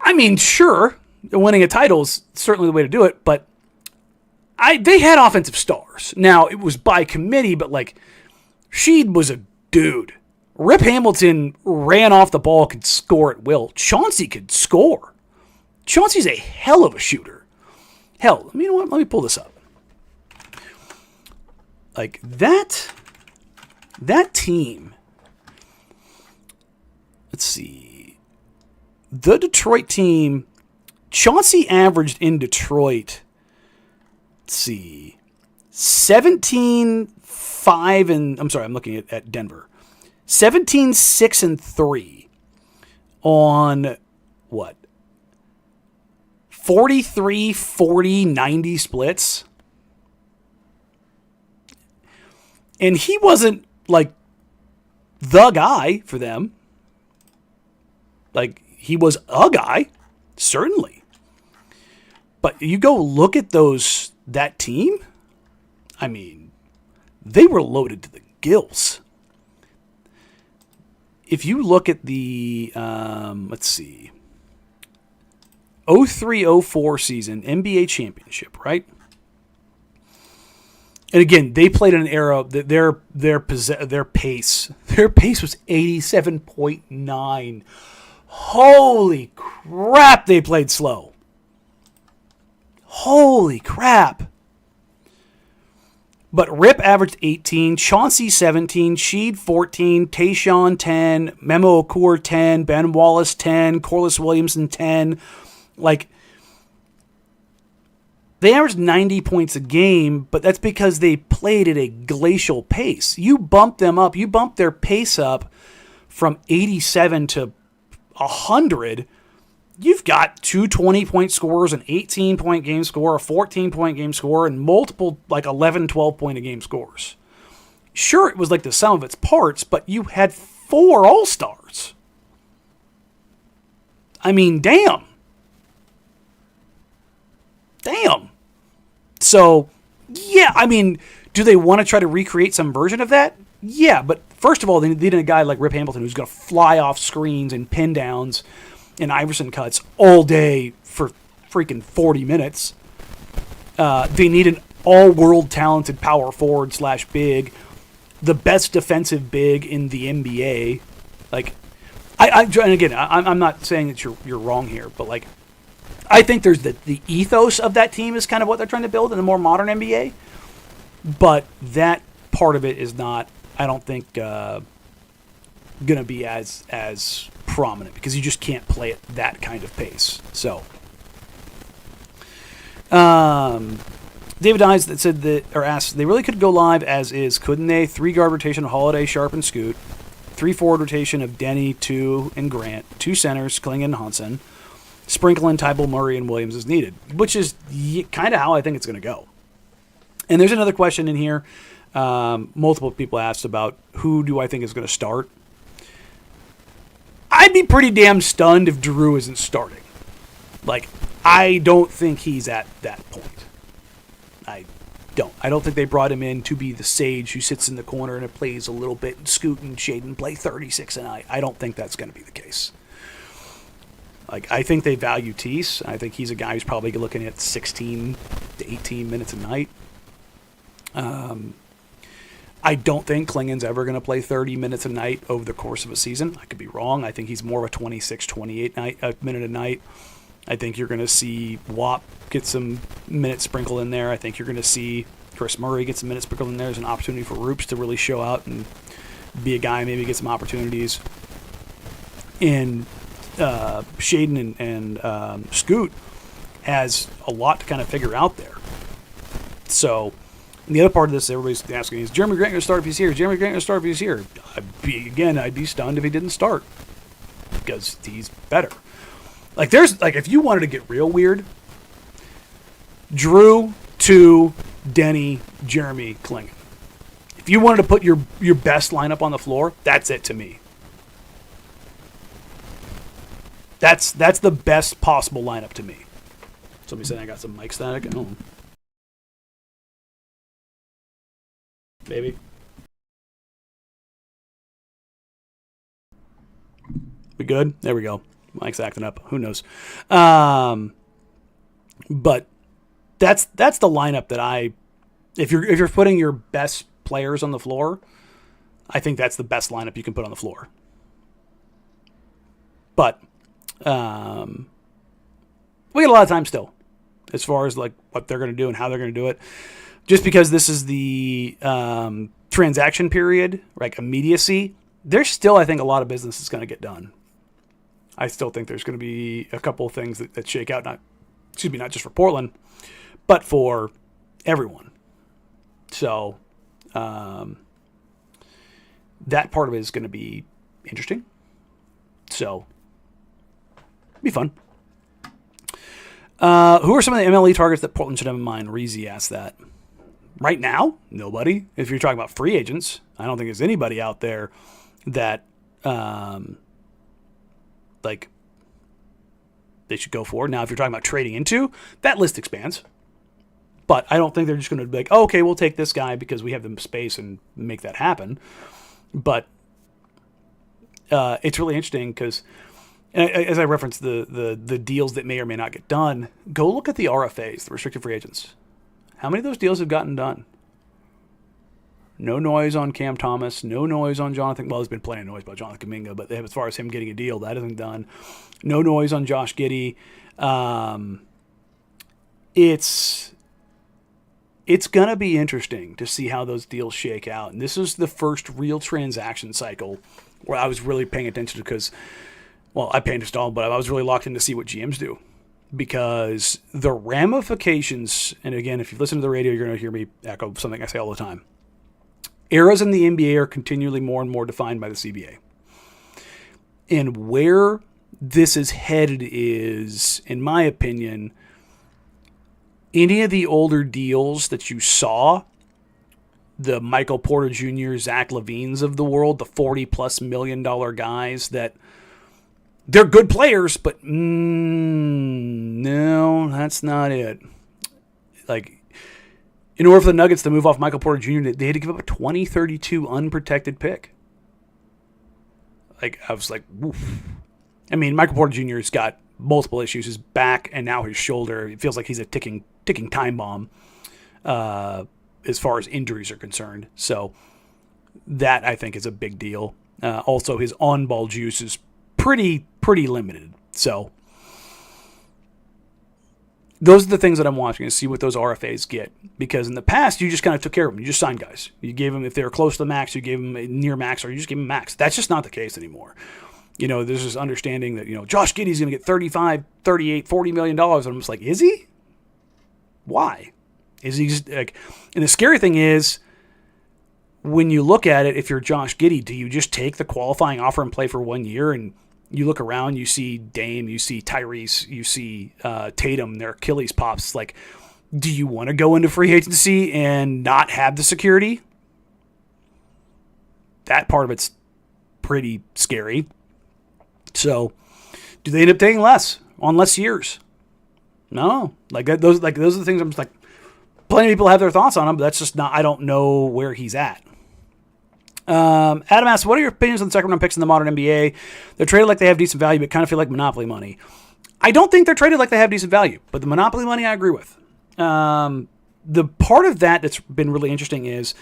I mean, sure, winning a title is certainly the way to do it, but they had offensive stars. Now, it was by committee, but, like, Sheed was a dude. Rip Hamilton ran off the ball, could score at will. Chauncey could score. Chauncey's a hell of a shooter. Hell, you know what? Let me pull this up. Like, that team. let's see. The Detroit team, Chauncey averaged in Detroit, let's see, 17-5 and I'm sorry, I'm looking at Denver. 17-6-3 on what? 43, 40, 90 splits. And he wasn't like the guy for them. Like, he was a guy, certainly. But you go look at that team, I mean, they were loaded to the gills. If you look at the, let's see, 03-04 season, NBA championship, right? And again, they played in an era that their pace was 87.9. Holy crap, they played slow. Holy crap. But Rip averaged 18, Chauncey 17, Sheed 14, Tayshaun 10, Memo Okur 10, Ben Wallace 10, Corliss Williamson 10. Like, they averaged 90 points a game, but that's because they played at a glacial pace. You bump them up, you bump their pace up from 87 to 100. You've got two 20-point scorers, an 18-point game score, a 14-point game score, and multiple, like, 11, 12-point-a-game scores. Sure, it was like the sum of its parts, but you had 4 All-Stars. I mean, damn. Damn. So, yeah, I mean, do they want to try to recreate some version of that? Yeah, but first of all, they needed a guy like Rip Hamilton who's going to fly off screens and pin downs and Iverson cuts all day for freaking 40 minutes. They need an all-world talented power forward / big, the best defensive big in the NBA. Like, and again, I'm not saying that you're wrong here, but like, I think there's the ethos of that team is kind of what they're trying to build in the more modern NBA, but that part of it is not, I don't think, going to be as prominent because you just can't play at that kind of pace. So, David Dines that said that, or asked, they really could go live as is, couldn't they? 3-guard rotation of Holiday, Sharp, and Scoot. 3-forward rotation of Denny, 2, and Grant. 2 centers, Kling and Hansen. Sprinkle in Tybal, Murray, and Williams as needed, which is kind of how I think it's going to go. And there's another question in here. Multiple people asked about who do I think is going to start. I'd be pretty damn stunned if Drew isn't starting. Like, I don't think he's at that point. I don't think they brought him in to be the sage who sits in the corner and plays a little bit and Scoot and Shaden play 36 a night. I don't think that's going to be the case. Like, I think they value Tease. I think he's a guy who's probably looking at 16 to 18 minutes a night. I don't think Klingon's ever going to play 30 minutes a night over the course of a season. I could be wrong. I think he's more of a 26, 28 minute a night. I think you're going to see Wap get some minutes sprinkled in there. I think you're going to see Chris Murray get some minutes sprinkled in there. There's an opportunity for Roops to really show out and be a guy, maybe get some opportunities. And Shaden and Scoot has a lot to kind of figure out there. So, and the other part of this, everybody's asking, is Jeremy Grant going to start if he's here? Is Jeremy Grant going to start if he's here? I'd be stunned if he didn't start because he's better. Like, if you wanted to get real weird, Drew, 2, Denny, Jeremy, Klingon. If you wanted to put your best lineup on the floor, that's it to me. That's the best possible lineup to me. Somebody said I got some mic static at home. Maybe. We good? There we go. Mike's acting up. Who knows? But that's the lineup that if you're putting your best players on the floor, I think that's the best lineup you can put on the floor. But we got a lot of time still as far as like what they're going to do and how they're going to do it. Just because this is the transaction period, like immediacy, there's still, I think, a lot of business that's going to get done I still think there's going to be a couple of things that shake out, not just for Portland, but for everyone. So that part of it is going to be interesting. So be fun. Who are some of the MLE targets that Portland should have in mind? Reezy asked that. Right now, nobody. If you're talking about free agents, I don't think there's anybody out there that like they should go for. Now, if you're talking about trading into, that list expands. But I don't think they're just going to be like, oh, okay, we'll take this guy because we have the space and make that happen. But it's really interesting because, as I referenced the deals that may or may not get done, go look at the RFAs, the restricted free agents. How many of those deals have gotten done? No noise on Cam Thomas. No noise on Jonathan. Well, there's been plenty of noise about Jonathan Kuminga, but as far as him getting a deal, that isn't done. No noise on Josh Giddey. It's going to be interesting to see how those deals shake out. And this is the first real transaction cycle where I was really paying attention to because, well, I pay attention to all, but I was really locked in to see what GMs do. Because the ramifications, and again, if you listen to the radio, you're going to hear me echo something I say all the time. Eras in the NBA are continually more and more defined by the CBA. And where this is headed is, in my opinion, any of the older deals that you saw, the Michael Porter Jr., Zach LaVines of the world, the $40+ million guys that they're good players, but no, that's not it. Like, in order for the Nuggets to move off Michael Porter Jr., they had to give up a 2032 unprotected pick. Like, I was like, woof. I mean, Michael Porter Jr. has got multiple issues. His back and now his shoulder. It feels like he's a ticking time bomb as far as injuries are concerned. So that, I think, is a big deal. Also, his on-ball juice is pretty limited. So those are the things that I'm watching to see what those RFAs get. Because in the past, you just kind of took care of them. You just signed guys. You gave them, if they were close to the max, you gave them near max, or you just gave them max. That's just not the case anymore. You know, there's this understanding that, you know, Josh Giddey's going to get 35, 38, $40 million. And I'm just like, is he? Why? Is he just like, and the scary thing is, when you look at it, if you're Josh Giddey, do you just take the qualifying offer and play for 1 year? And you look around, you see Dame, you see Tyrese, you see Tatum, their Achilles pops. Like, do you want to go into free agency and not have the security? That part of it's pretty scary. So, do they end up taking less on less years? No, like those are the things I'm just like. Plenty of people have their thoughts on him, but that's just not. I don't know where he's at. Adam asks, what are your opinions on the second round picks in the modern NBA? They're traded like they have decent value, but kind of feel like monopoly money. I don't think they're traded like they have decent value, but the monopoly money I agree with. The part of that that's been really interesting is,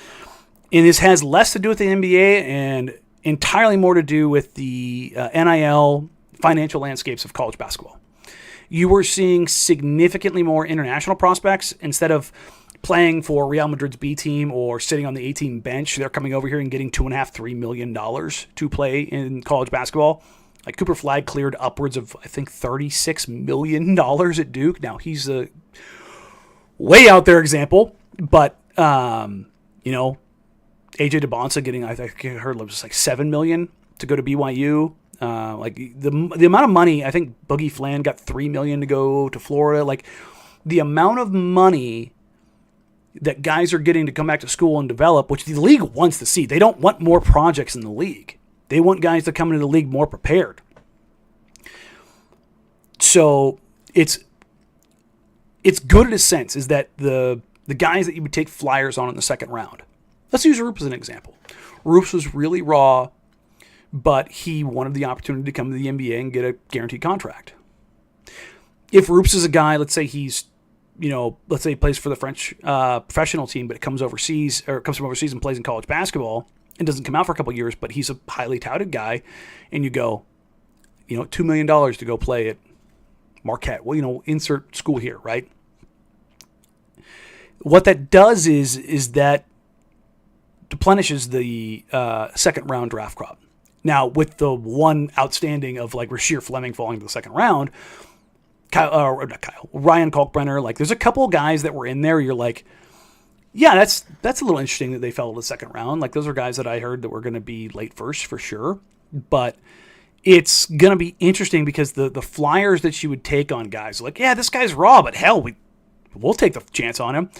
and this has less to do with the NBA and entirely more to do with the NIL financial landscapes of college basketball. You were seeing significantly more international prospects instead of playing for Real Madrid's B team or sitting on the A-team bench. They're coming over here and getting $2.5–3 million to play in college basketball. Like Cooper Flagg cleared upwards of, I think, $36 million at Duke. Now, he's a way out there example, but, you know, AJ DeBonsa getting, I think I heard it was like $7 million to go to BYU. Like the amount of money, I think Boogie Flan got $3 million to go to Florida. Like the amount of money that guys are getting to come back to school and develop, which the league wants to see. They don't want more projects in the league. They want guys to come into the league more prepared. So it's good in a sense is that the guys that you would take flyers on in the second round. Let's use Roop as an example. Roop was really raw, but he wanted the opportunity to come to the NBA and get a guaranteed contract. If Roops is a guy, let's say he's, you know, let's say he plays for the French professional team, but it comes overseas or comes from overseas and plays in college basketball and doesn't come out for a couple of years, but he's a highly touted guy, and you go, you know, $2 million to go play at Marquette. Well, you know, insert school here, right? What that does is that deplenishes the second round draft crop. Now, with the one outstanding of like Rasheer Fleming falling to the second round, Ryan Kalkbrenner, like there's a couple of guys that were in there. You're like, yeah, that's a little interesting that they fell to the second round. Like those are guys that I heard that were going to be late first for sure. But it's going to be interesting because the flyers that you would take on guys like, yeah, this guy's raw, but hell, we'll take the chance on him.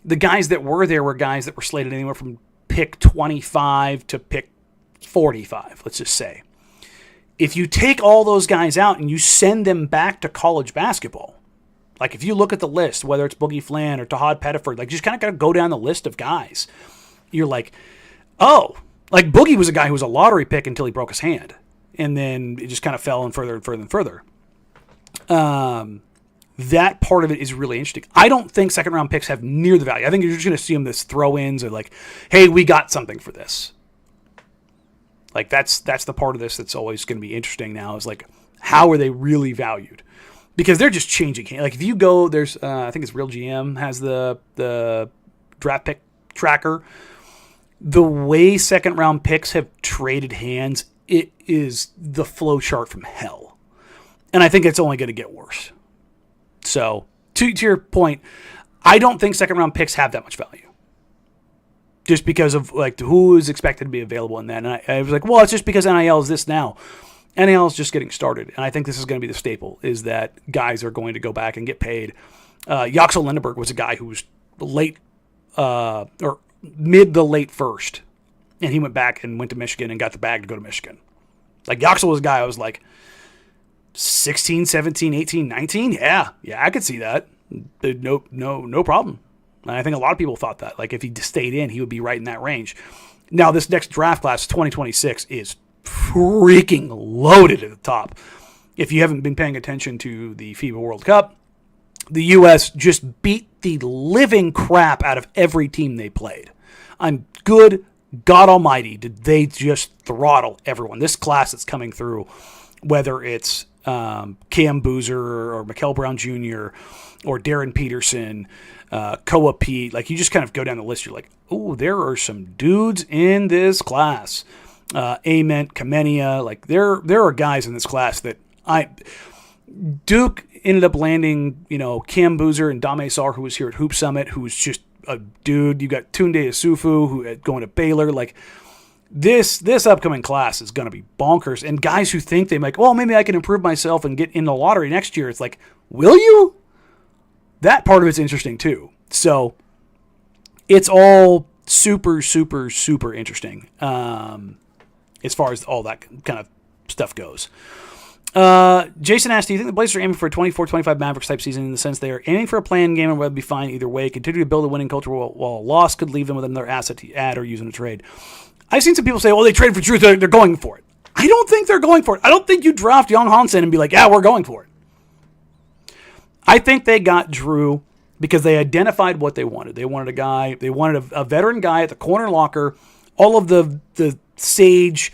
The guys that were there were guys that were slated anywhere from pick 25 to pick 45, let's just say. If you take all those guys out and you send them back to college basketball, like if you look at the list, whether it's Boogie Flan or Tahad Pettiford, like you just kind of got to go down the list of guys. You're like, oh, like Boogie was a guy who was a lottery pick until he broke his hand. And then it just kind of fell and further and further and further. That part of it is really interesting. I don't think second round picks have near the value. I think you're just going to see them as throw-ins or like, hey, we got something for this. Like that's the part of this that's always going to be interesting now is like, how are they really valued? Because they're just changing. Like if you go, there's I think it's Real GM has the draft pick tracker. The way second round picks have traded hands, it is the flow chart from hell. And I think it's only going to get worse. So to your point, I don't think second round picks have that much value. Just because of like who is expected to be available in that. And I was like, well, it's just because NIL is this now. NIL is just getting started. And I think this is going to be the staple, is that guys are going to go back and get paid. Yaxel Lindenberg was a guy who was late or mid the late first. And he went back and went to Michigan and got the bag to go to Michigan. Like Yaxel was a guy I was like 16, 17, 18, 19. Yeah, I could see that. No problem. And I think a lot of people thought that. Like, if he stayed in, he would be right in that range. Now, this next draft class, 2026, is freaking loaded at the top. If you haven't been paying attention to the FIBA World Cup, the U.S. just beat the living crap out of every team they played. I'm good God almighty, did they just throttle everyone. This class that's coming through, whether it's Cam Boozer or Mikal Brown Jr. or Darren Peterson, Koa Pete, like you just kind of go down the list. You're like, oh, there are some dudes in this class. Ament, Kamenia, like there are guys in this class that Duke ended up landing, Cam Boozer and Dame Sar, who was here at Hoop Summit, who's just a dude. You got Tunde Asufu, who going to Baylor. Like this upcoming class is going to be bonkers. And guys who think they might, well, maybe I can improve myself and get in the lottery next year. It's like, will you? That part of it's interesting too. So it's all super, super, super interesting as far as all that kind of stuff goes. Jason asked, do you think the Blazers are aiming for a 24-25 Mavericks type season in the sense they are aiming for a play-in game and would be fine either way, continue to build a winning culture while a loss could leave them with another asset to add or use in a trade? I've seen some people say, they traded for Truth, they're going for it. I don't think they're going for it. I don't think you draft Yong Hansen and be like, yeah, we're going for it. I think they got Drew because they identified what they wanted. They wanted a veteran guy at the corner locker, all of the sage,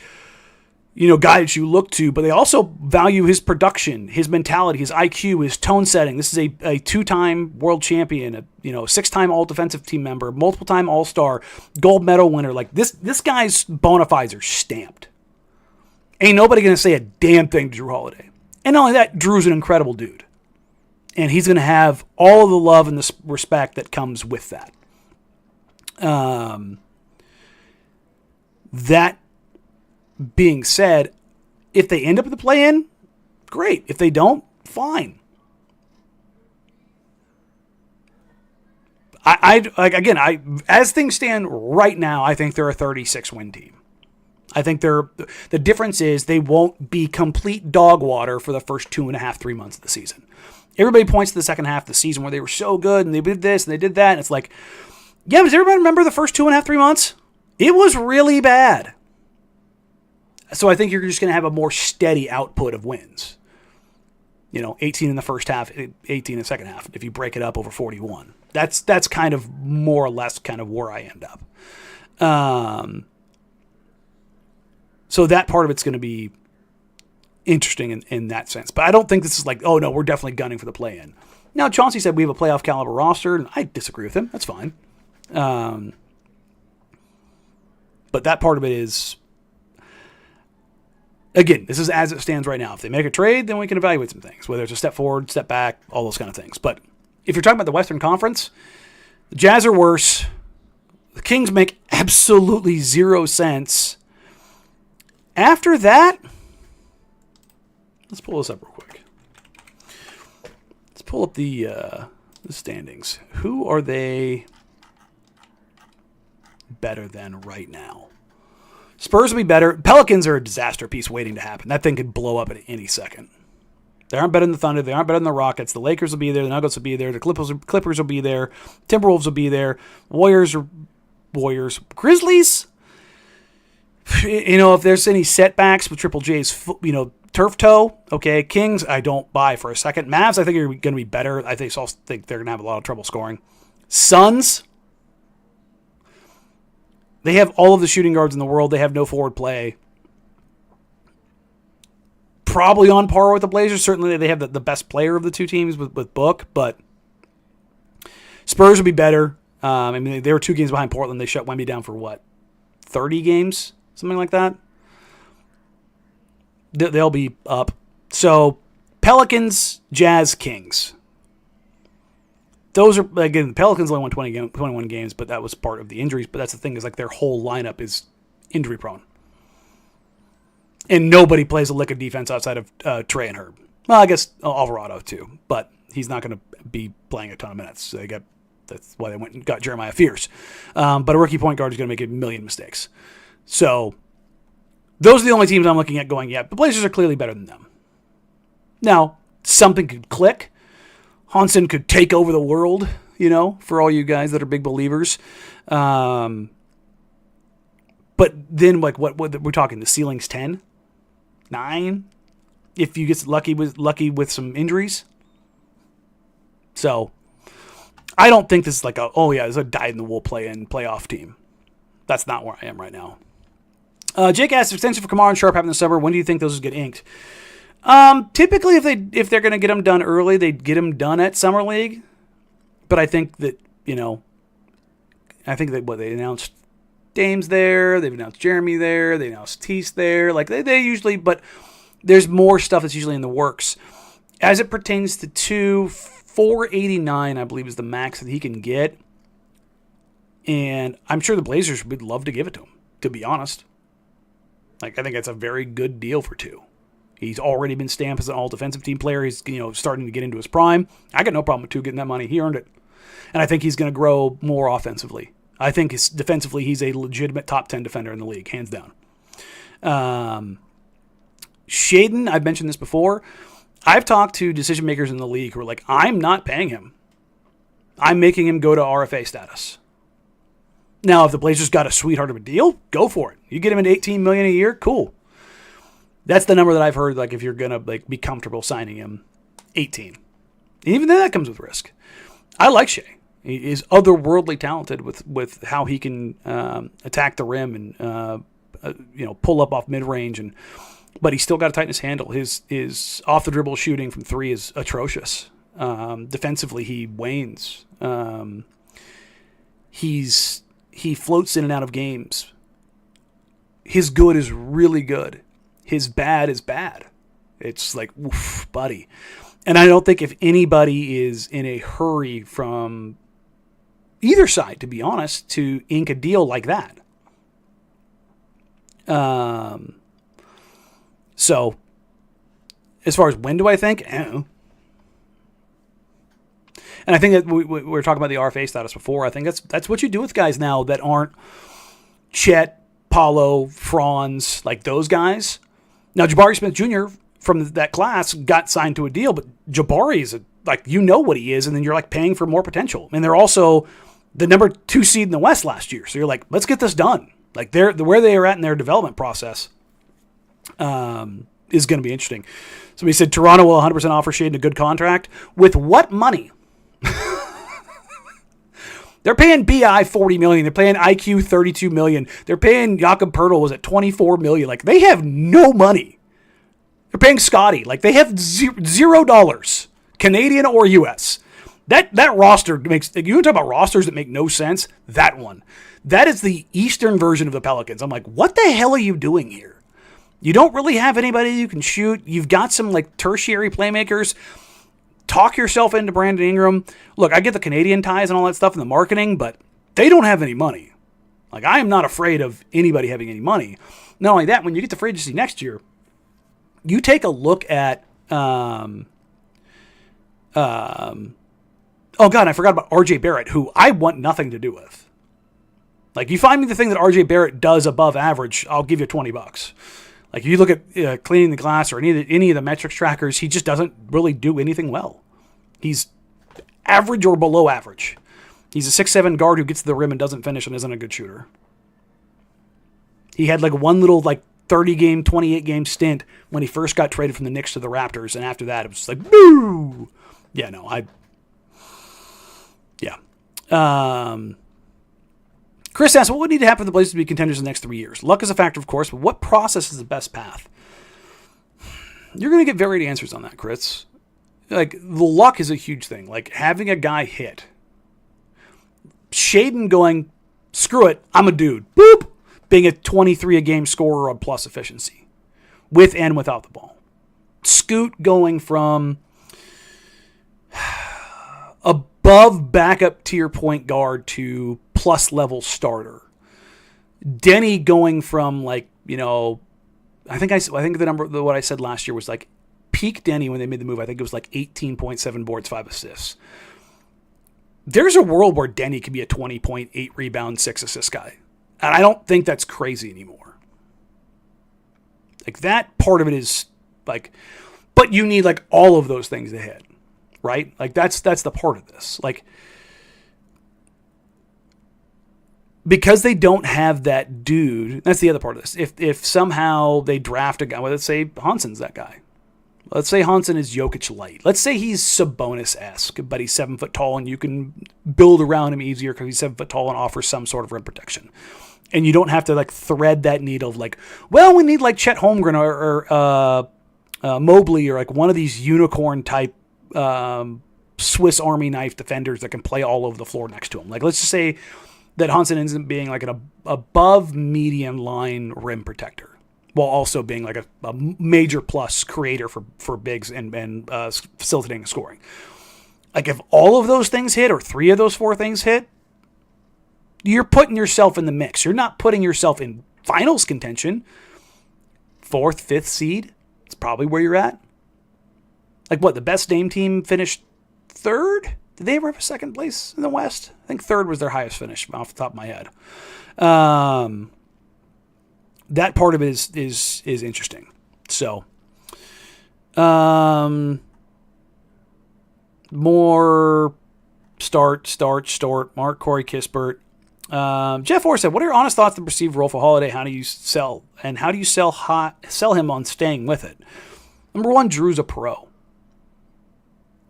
guy that you look to, but they also value his production, his mentality, his IQ, his tone setting. This is a two-time world champion, a six-time all-defensive team member, multiple-time all-star, gold medal winner. Like this guy's bona fides are stamped. Ain't nobody going to say a damn thing to Drew Holiday. And not only that, Drew's an incredible dude. And he's going to have all of the love and the respect that comes with that. That being said, if they end up at the play-in, great. If they don't, fine. As things stand right now, I think they're a 36-win team. I think the difference is they won't be complete dog water for the first 2.5, 3 months of the season. Everybody points to the second half of the season where they were so good and they did this and they did that. And it's like, yeah, does everybody remember the first 2.5, 3 months? It was really bad. So I think you're just going to have a more steady output of wins. 18 in the first half, 18 in the second half. If you break it up over 41, that's kind of more or less kind of where I end up. So that part of it's going to be interesting in that sense. But I don't think this is like, oh no, we're definitely gunning for the play-in. Now Chauncey said we have a playoff caliber roster, and I disagree with him. That's fine. But that part of it is, Again, this is as it stands right now. If they make a trade, then we can evaluate some things, whether it's a step forward, step back, all those kind of things. But if you're talking about the Western Conference, the Jazz are worse. The Kings make absolutely zero sense. After that, let's pull this up real quick. Let's pull up the standings. Who are they better than right now? Spurs will be better. Pelicans are a disaster piece waiting to happen. That thing could blow up at any second. They aren't better than the Thunder. They aren't better than the Rockets. The Lakers will be there. The Nuggets will be there. The Clippers will be there. Timberwolves will be there. Warriors. Grizzlies? If there's any setbacks with Triple J's, turf toe, okay. Kings, I don't buy for a second. Mavs, I think are going to be better. I think they're going to have a lot of trouble scoring. Suns, they have all of the shooting guards in the world. They have no forward play. Probably on par with the Blazers. Certainly they have the best player of the two teams with Book, but Spurs would be better. They were 2 games behind Portland. They shut Wemby down for what? 30 games? Something like that? They'll be up. So, Pelicans, Jazz, Kings. Those are, again, the Pelicans only won 21 games, but that was part of the injuries. But that's the thing, is like their whole lineup is injury prone. And nobody plays a lick of defense outside of Trey and Herb. Well, I guess Alvarado too, but he's not going to be playing a ton of minutes. So that's why they went and got Jeremiah Fears. But a rookie point guard is going to make a million mistakes. So those are the only teams I'm looking at going, yeah, the Blazers are clearly better than them. Now, something could click. Hansen could take over the world, for all you guys that are big believers. But then, like, what we're talking, the ceiling's 10? 9? If you get lucky with some injuries. So, I don't think this is like this is a dyed-in-the-wool playoff team. That's not where I am right now. Jake asked, extension for Kamara and Sharp happened this summer. When do you think those get inked? Typically, if they're going to get them done early, they get them done at Summer League. But I think that, they announced Dame's there, they've announced Jeremy there, they announced Tease there. Like, they usually, but there's more stuff that's usually in the works. As it pertains to 489, I believe, is the max that he can get. And I'm sure the Blazers would love to give it to him, to be honest. Like, I think that's a very good deal for 2. He's already been stamped as an all-defensive team player. He's, starting to get into his prime. I got no problem with 2 getting that money. He earned it. And I think he's going to grow more offensively. I think defensively, he's a legitimate top 10 defender in the league, hands down. Shaden, I've mentioned this before. I've talked to decision makers in the league who are like, I'm not paying him. I'm making him go to RFA status. Now, if the Blazers got a sweetheart of a deal, go for it. You get him at $18 million a year, cool. That's the number that I've heard, like, if you're going to be comfortable signing him, 18. And even then, that comes with risk. I like Shea. He is otherworldly talented with how he can attack the rim and pull up off mid-range, but he's still got to tighten his handle. His off-the-dribble shooting from 3 is atrocious. Defensively, he wanes. He floats in and out of games. His good is really good. His bad is bad. It's like, oof, buddy. And I don't think if anybody is in a hurry from either side, to be honest, to ink a deal like that. So, as far as when do I think? I don't know. And I think that we were talking about the RFA status before. I think that's what you do with guys now that aren't Chet, Paulo, Franz, like those guys. Now, Jabari Smith Jr. from that class got signed to a deal, but Jabari is what he is, and then you're paying for more potential. And they're also the number 2 seed in the West last year. So you're like, let's get this done. Like where they are at in their development process is going to be interesting. Somebody said Toronto will 100% offer Shaden a good contract. With what money? They're paying BI $40 million. They're paying IQ $32 million. They're paying Jakob Poeltl was at $24 million. Like, they have no money. They're paying Scotty. Like, they have $0, Canadian or US. That roster makes, you want to talk about rosters that make no sense? That one. That is the Eastern version of the Pelicans. I'm like, what the hell are you doing here? You don't really have anybody you can shoot. You've got some like tertiary playmakers. Talk yourself into Brandon Ingram. Look, I get the Canadian ties and all that stuff and the marketing, but they don't have any money. Like, I am not afraid of anybody having any money. Not only that, when you get to free agency next year, you take a look at oh God, I forgot about RJ Barrett, who I want nothing to do with. Like, you find me the thing that RJ Barrett does above average, I'll give you $20. Like, if you look at cleaning the glass or any of the metrics trackers, he just doesn't really do anything well. He's average or below average. He's a 6'7" guard who gets to the rim and doesn't finish and isn't a good shooter. He had like one little like 30-game, 28-game stint when he first got traded from the Knicks to the Raptors, and after that it was just like, boo! Yeah, no, Chris asks, what would need to happen for the Blazers to be contenders in the next 3 years? Luck is a factor, of course, but what process is the best path? You're going to get varied answers on that, Chris. Like, the luck is a huge thing. Like, having a guy hit. Shaden going, screw it, I'm a dude. Boop! Being a 23-a-game scorer of plus efficiency. With and without the ball. Scoot going from above backup tier point guard to plus level starter. Denny going from like, you know, I think the number, what I said last year was like peak Denny when they made the move. I think it was like 18.7 boards, 5 assists. There's a world where Denny could be a 20.8 rebound, 6 assist guy. And I don't think that's crazy anymore. Like, that part of it is like, but you need like all of those things to hit, right? Like, that's the part of this. Like, because they don't have that dude, that's the other part of this. If somehow they draft a guy, well, let's say Hansen's that guy. Let's say Hansen is Jokic light. Let's say he's Sabonis-esque, but he's 7 foot tall and you can build around him easier because he's 7 foot tall and offers some sort of rim protection. And you don't have to like thread that needle of like, well, we need like Chet Holmgren or Mobley or like one of these unicorn type Swiss Army knife defenders that can play all over the floor next to him. Like, let's just say that Hansen ends up being like an above median line rim protector, while also being like a major plus creator for bigs and facilitating scoring. Like, if all of those things hit, or 3 of those 4 things hit, you're putting yourself in the mix. You're not putting yourself in finals contention. 4th, 5th seed, it's probably where you're at. Like, what, the best Dame team finished 3rd? Did they ever have a 2nd place in the West? I think 3rd was their highest finish off the top of my head. That part of it is interesting. So, more start. Mark Corey Kispert. Jeff Orr said, what are your honest thoughts on the perceived role for Holiday? How do you sell him on staying with it? Number 1, Drew's a pro.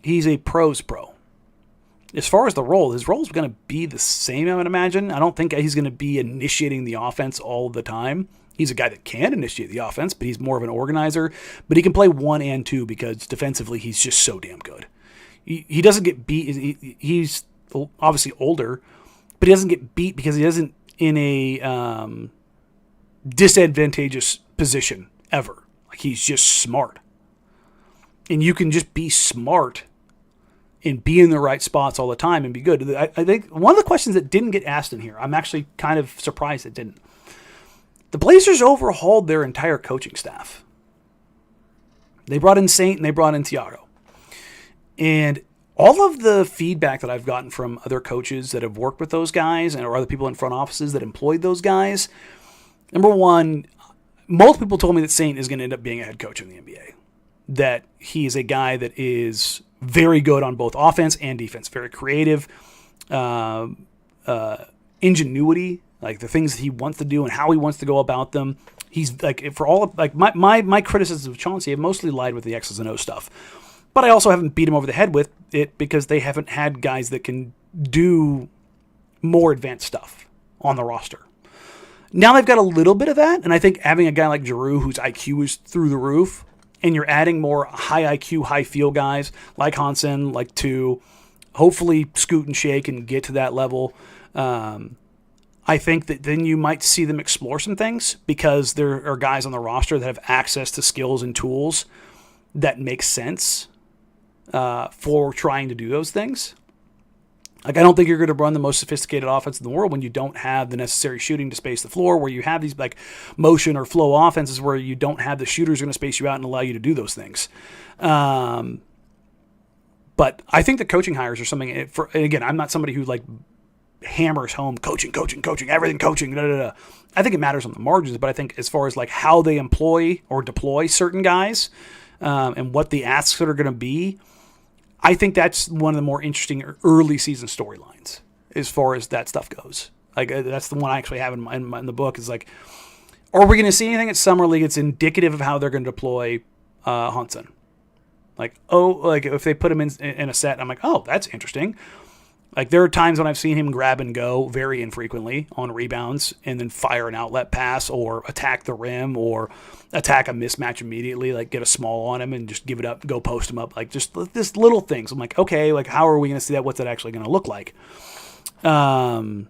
He's a pro's pro. As far as the role, his role is going to be the same, I would imagine. I don't think he's going to be initiating the offense all the time. He's a guy that can initiate the offense, but he's more of an organizer. But he can play 1 and 2 because defensively he's just so damn good. He doesn't get beat. He's obviously older, but he doesn't get beat because he isn't in a disadvantageous position ever. Like, he's just smart. And you can just be smart and be in the right spots all the time and be good. I think one of the questions that didn't get asked in here, I'm actually kind of surprised it didn't. The Blazers overhauled their entire coaching staff. They brought in Saint and they brought in Thiago. And all of the feedback that I've gotten from other coaches that have worked with those guys or other people in front offices that employed those guys, number 1, most people told me that Saint is going to end up being a head coach in the NBA. That he is a guy that is very good on both offense and defense, very creative, ingenuity, like the things that he wants to do and how he wants to go about them. He's like, for all of, like my criticisms of Chauncey have mostly lied with the X's and O's stuff, but I also haven't beat him over the head with it because they haven't had guys that can do more advanced stuff on the roster. Now they've got a little bit of that, and I think having a guy like Giroux whose IQ is through the roof, and you're adding more high IQ, high feel guys like Hansen, like to hopefully scoot and shake and get to that level. I I think that then you might see them explore some things because there are guys on the roster that have access to skills and tools that make sense for trying to do those things. Like, I don't think you're going to run the most sophisticated offense in the world when you don't have the necessary shooting to space the floor, where you have these like motion or flow offenses where you don't have the shooters going to space you out and allow you to do those things. But I think the coaching hires are something, and again, I'm not somebody who like hammers home coaching, everything coaching. I think it matters on the margins, but I think as far as like how they employ or deploy certain guys and what the asks are going to be, I think that's one of the more interesting early season storylines as far as that stuff goes. Like that's the one I actually have in the book is like, are we going to see anything at Summer League that's indicative of how they're going to deploy Hansen? Like, if they put him in a set, I'm like, oh, that's interesting. Like there are times when I've seen him grab and go very infrequently on rebounds and then fire an outlet pass or attack the rim or attack a mismatch immediately, like get a small on him and just give it up, go post him up, like just this little things. I'm like, okay, like how are we going to see that? What's that actually going to look like? Lester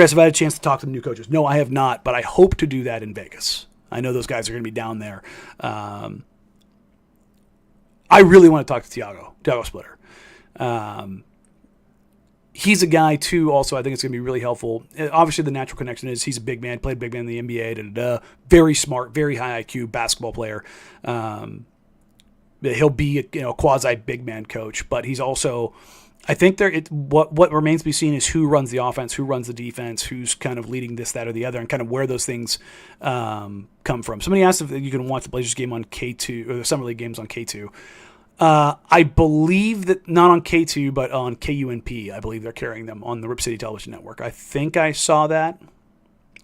asked if I had a chance to talk to the new coaches. No, I have not, but I hope to do that in Vegas. I know those guys are going to be down there. I really want to talk to Tiago Splitter. He's a guy, too, also, I think it's going to be really helpful. Obviously, the natural connection is he's a big man, played big man in the NBA, very smart, very high IQ basketball player. He'll be a quasi-big man coach, but he's also, I think what remains to be seen is who runs the offense, who runs the defense, who's kind of leading this, that, or the other, and kind of where those things come from. Somebody asked if you can watch the Blazers game on K2, or the Summer League games on K2. I believe that not on K2, but on KUNP. I believe they're carrying them on the Rip City Television Network. I think I saw that.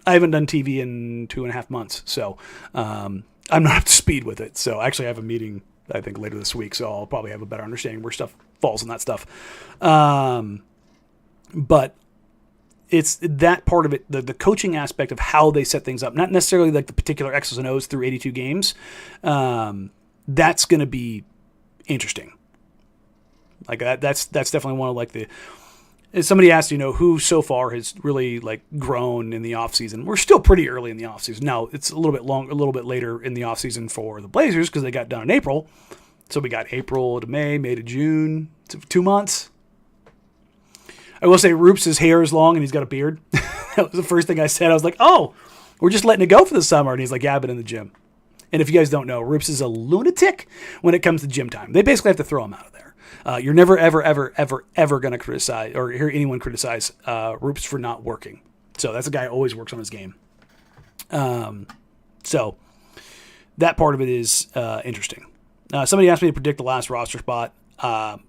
I haven't done TV in 2.5 months, so I'm not up to speed with it. So actually I have a meeting, I think, later this week, so I'll probably have a better understanding where stuff falls on that stuff. But it's that part of it, the coaching aspect of how they set things up, not necessarily like the particular X's and O's through 82 games. That's going to be interesting. Like that's definitely one of like the. Somebody asked, who so far has really like grown in the offseason. We're still pretty early in the offseason. Now it's a little bit later in the offseason for the Blazers because they got done in April. So we got April to May to June, 2 months. I will say Roops' hair is long and he's got a beard. That was the first thing I said. I was like, oh, we're just letting it go for the summer. And he's like, yeah, I've been in the gym. And if you guys don't know, Roops is a lunatic when it comes to gym time. They basically have to throw him out of there. You're never, ever, ever, ever, ever going to criticize or hear anyone criticize Roops for not working. So that's a guy who always works on his game. So that part of it is interesting. Somebody asked me to predict the last roster spot. I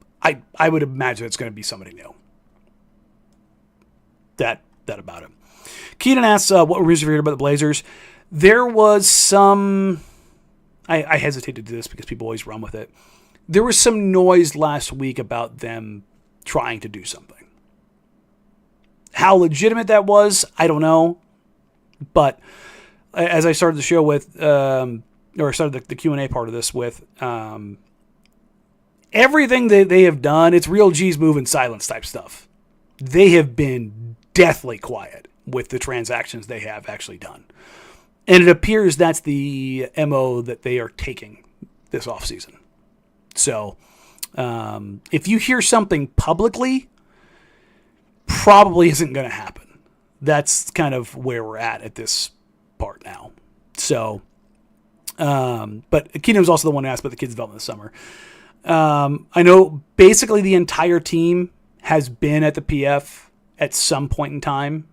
would imagine it's going to be somebody new. That about it. Keenan asks, what reviews have you heard about the Blazers? There was some... I hesitate to do this because people always run with it. There was some noise last week about them trying to do something. How legitimate that was, I don't know. But as I started the show with, or started the Q&A part of this with, everything that they have done, it's real G's move in silence type stuff. They have been deathly quiet with the transactions they have actually done. And it appears that's the MO that they are taking this offseason. So if you hear something publicly, probably isn't going to happen. That's kind of where we're at this part now. So, but Keenan was also the one who asked about the kids' development this summer. I know basically the entire team has been at the PF at some point in time.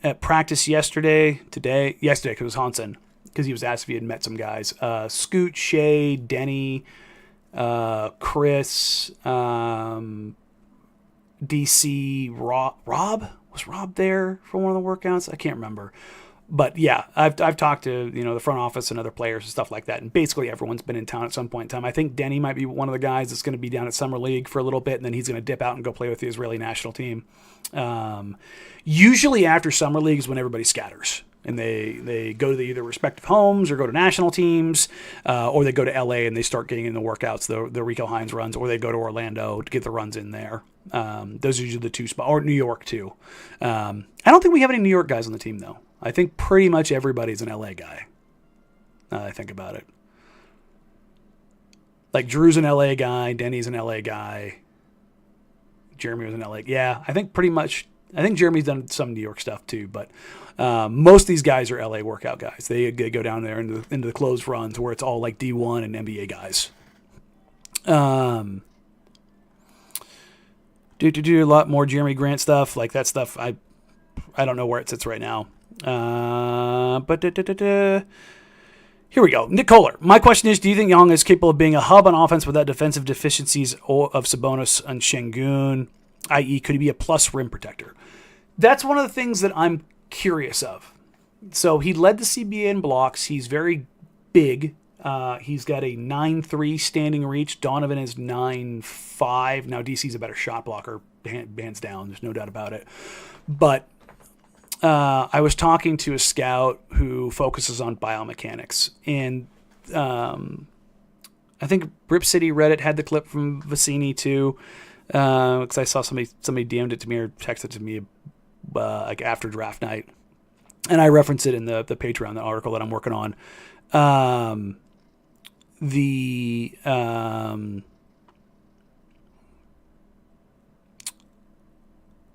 At practice yesterday, because it was Hansen, because he was asked if he had met some guys. Scoot, Shay, Denny, Chris, DC, Rob? Was Rob there for one of the workouts? I can't remember. But yeah, I've talked to the front office and other players and stuff like that, and basically everyone's been in town at some point in time. I think Denny might be one of the guys that's going to be down at Summer League for a little bit, and then he's going to dip out and go play with the Israeli national team. Usually after Summer League is when everybody scatters and they go to either respective homes or go to national teams, or they go to LA and they start getting in the workouts, the Rico Hines runs, or they go to Orlando to get the runs in there. Those are usually the two spots, or New York too. I don't think we have any New York guys on the team though. I think pretty much everybody's an LA guy. Now that I think about it. Like Drew's an LA guy, Denny's an LA guy, Jeremy was an LA. Yeah, I think pretty much. I think Jeremy's done some New York stuff too, but most of these guys are LA workout guys. They go down there into the closed runs where it's all like D1 and NBA guys. Do a lot more Jeremy Grant stuff, like that stuff. I don't know where it sits right now. Here we go. Nick Kohler. My question is, do you think Yang is capable of being a hub on offense without defensive deficiencies of Sabonis and Şengün, i.e. could he be a plus rim protector? That's one of the things that I'm curious of. So he led the CBA in blocks. He's very big. He's got a 9'3" standing reach. Donovan is 9'5". Now DC's a better shot blocker, hands down. There's no doubt about it. But I was talking to a scout who focuses on biomechanics, and I think Rip City Reddit had the clip from Vicini too, because I saw somebody DM'd it to me or texted it to me like after draft night, and I referenced it in the Patreon, the article that I'm working on.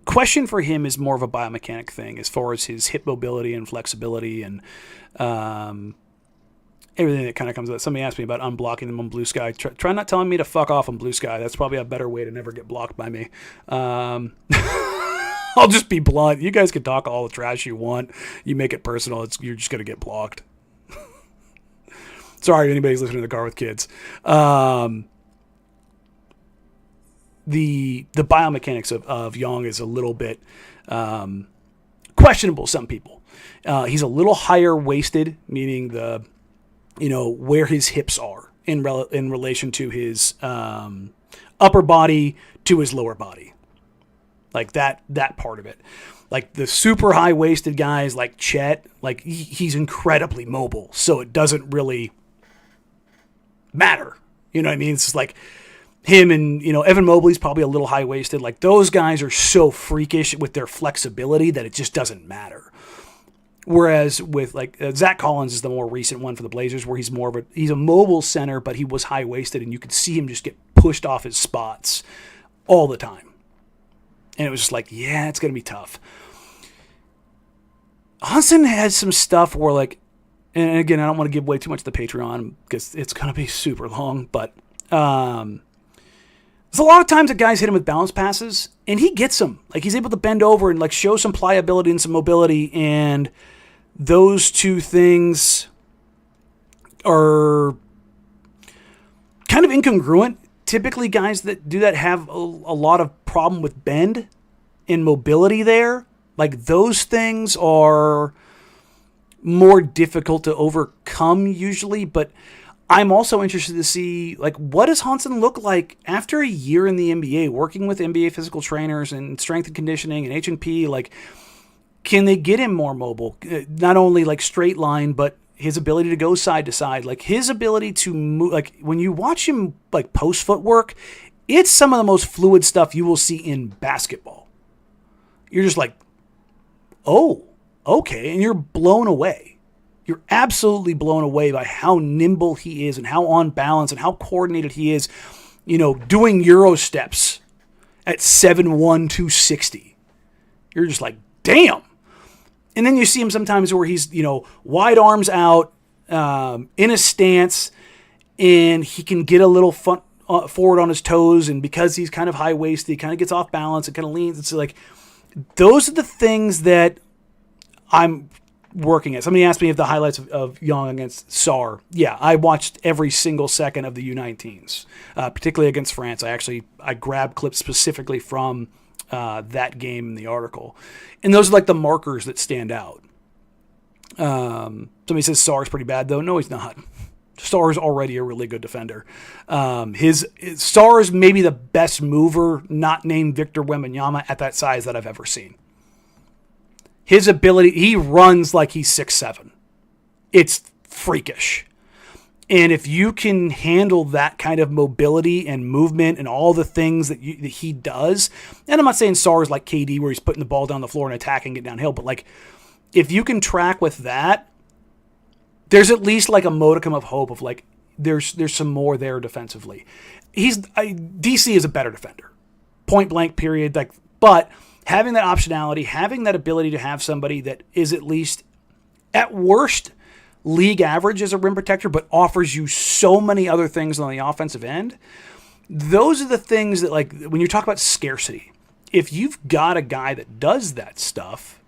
Question for him is more of a biomechanic thing as far as his hip mobility and flexibility and everything that kind of comes with it. Somebody asked me about unblocking them on Blue Sky. Try not telling me to fuck off on Blue Sky. That's probably a better way to never get blocked by me. I'll just be blunt. You guys can talk all the trash you want. You make it personal, you're just going to get blocked. Sorry if anybody's listening to the car with kids. The biomechanics of Yang is a little bit questionable. Some people, he's a little higher waisted, meaning where his hips are in relation to his upper body to his lower body, like that part of it. Like the super high waisted guys, like Chet, like he's incredibly mobile, so it doesn't really matter. You know what I mean? It's just like him and, Evan Mobley's probably a little high-waisted. Like, those guys are so freakish with their flexibility that it just doesn't matter. Whereas with, like, Zach Collins is the more recent one for the Blazers, where he's a mobile center, but he was high-waisted, and you could see him just get pushed off his spots all the time. And it was just like, yeah, it's going to be tough. Hansen has some stuff where, like, and again, I don't want to give away too much of the Patreon because it's going to be super long, but there's a lot of times that guys hit him with bounce passes, and he gets them. Like, he's able to bend over and, like, show some pliability and some mobility, and those two things are kind of incongruent. Typically, guys that do that have a lot of problem with bend and mobility there. Like, those things are more difficult to overcome usually, but I'm also interested to see, like, what does Hansen look like after a year in the NBA, working with NBA physical trainers and strength and conditioning and H&P? Like, can they get him more mobile? Not only, like, straight line, but his ability to go side to side. Like, his ability to move, like, when you watch him, like, post footwork, it's some of the most fluid stuff you will see in basketball. You're just like, oh, okay, and you're blown away. You're absolutely blown away by how nimble he is and how on balance and how coordinated he is, doing Euro steps at 7'1", 260. You're just like, damn. And then you see him sometimes where he's, wide arms out, in a stance, and he can get a little forward on his toes, and because he's kind of high-waisted, he kind of gets off balance and kind of leans. It's like, those are the things that I'm working at. Somebody asked me if the highlights of Yang against SAR. Yeah, I watched every single second of the U19s, particularly against France. I grabbed clips specifically from that game in the article. And those are like the markers that stand out. Somebody says SAR's pretty bad, though. No, he's not. SAR is already a really good defender. SAR is maybe the best mover, not named Victor Wembanyama, at that size that I've ever seen. His ability, he runs like he's 6'7". It's freakish. And if you can handle that kind of mobility and movement and all the things that he does, and I'm not saying SAR's like KD where he's putting the ball down the floor and attacking it downhill, but like if you can track with that, there's at least like a modicum of hope of like there's some more there defensively. DC is a better defender, point blank period. Like, but having that optionality, having that ability to have somebody that is at least at worst league average as a rim protector, but offers you so many other things on the offensive end. Those are the things that, like, when you talk about scarcity, if you've got a guy that does that stuff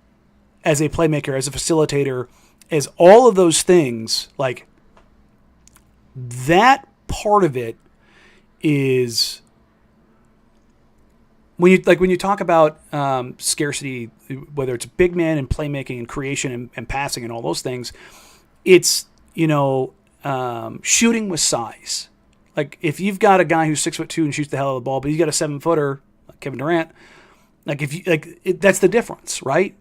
as a playmaker, as a facilitator, as all of those things, like, that part of it is when you talk about scarcity, whether it's big man and playmaking and creation and passing and all those things, it's, shooting with size. Like, if you've got a guy who's 6'2" and shoots the hell out of the ball, but he's got a 7-footer, like Kevin Durant, that's the difference, right?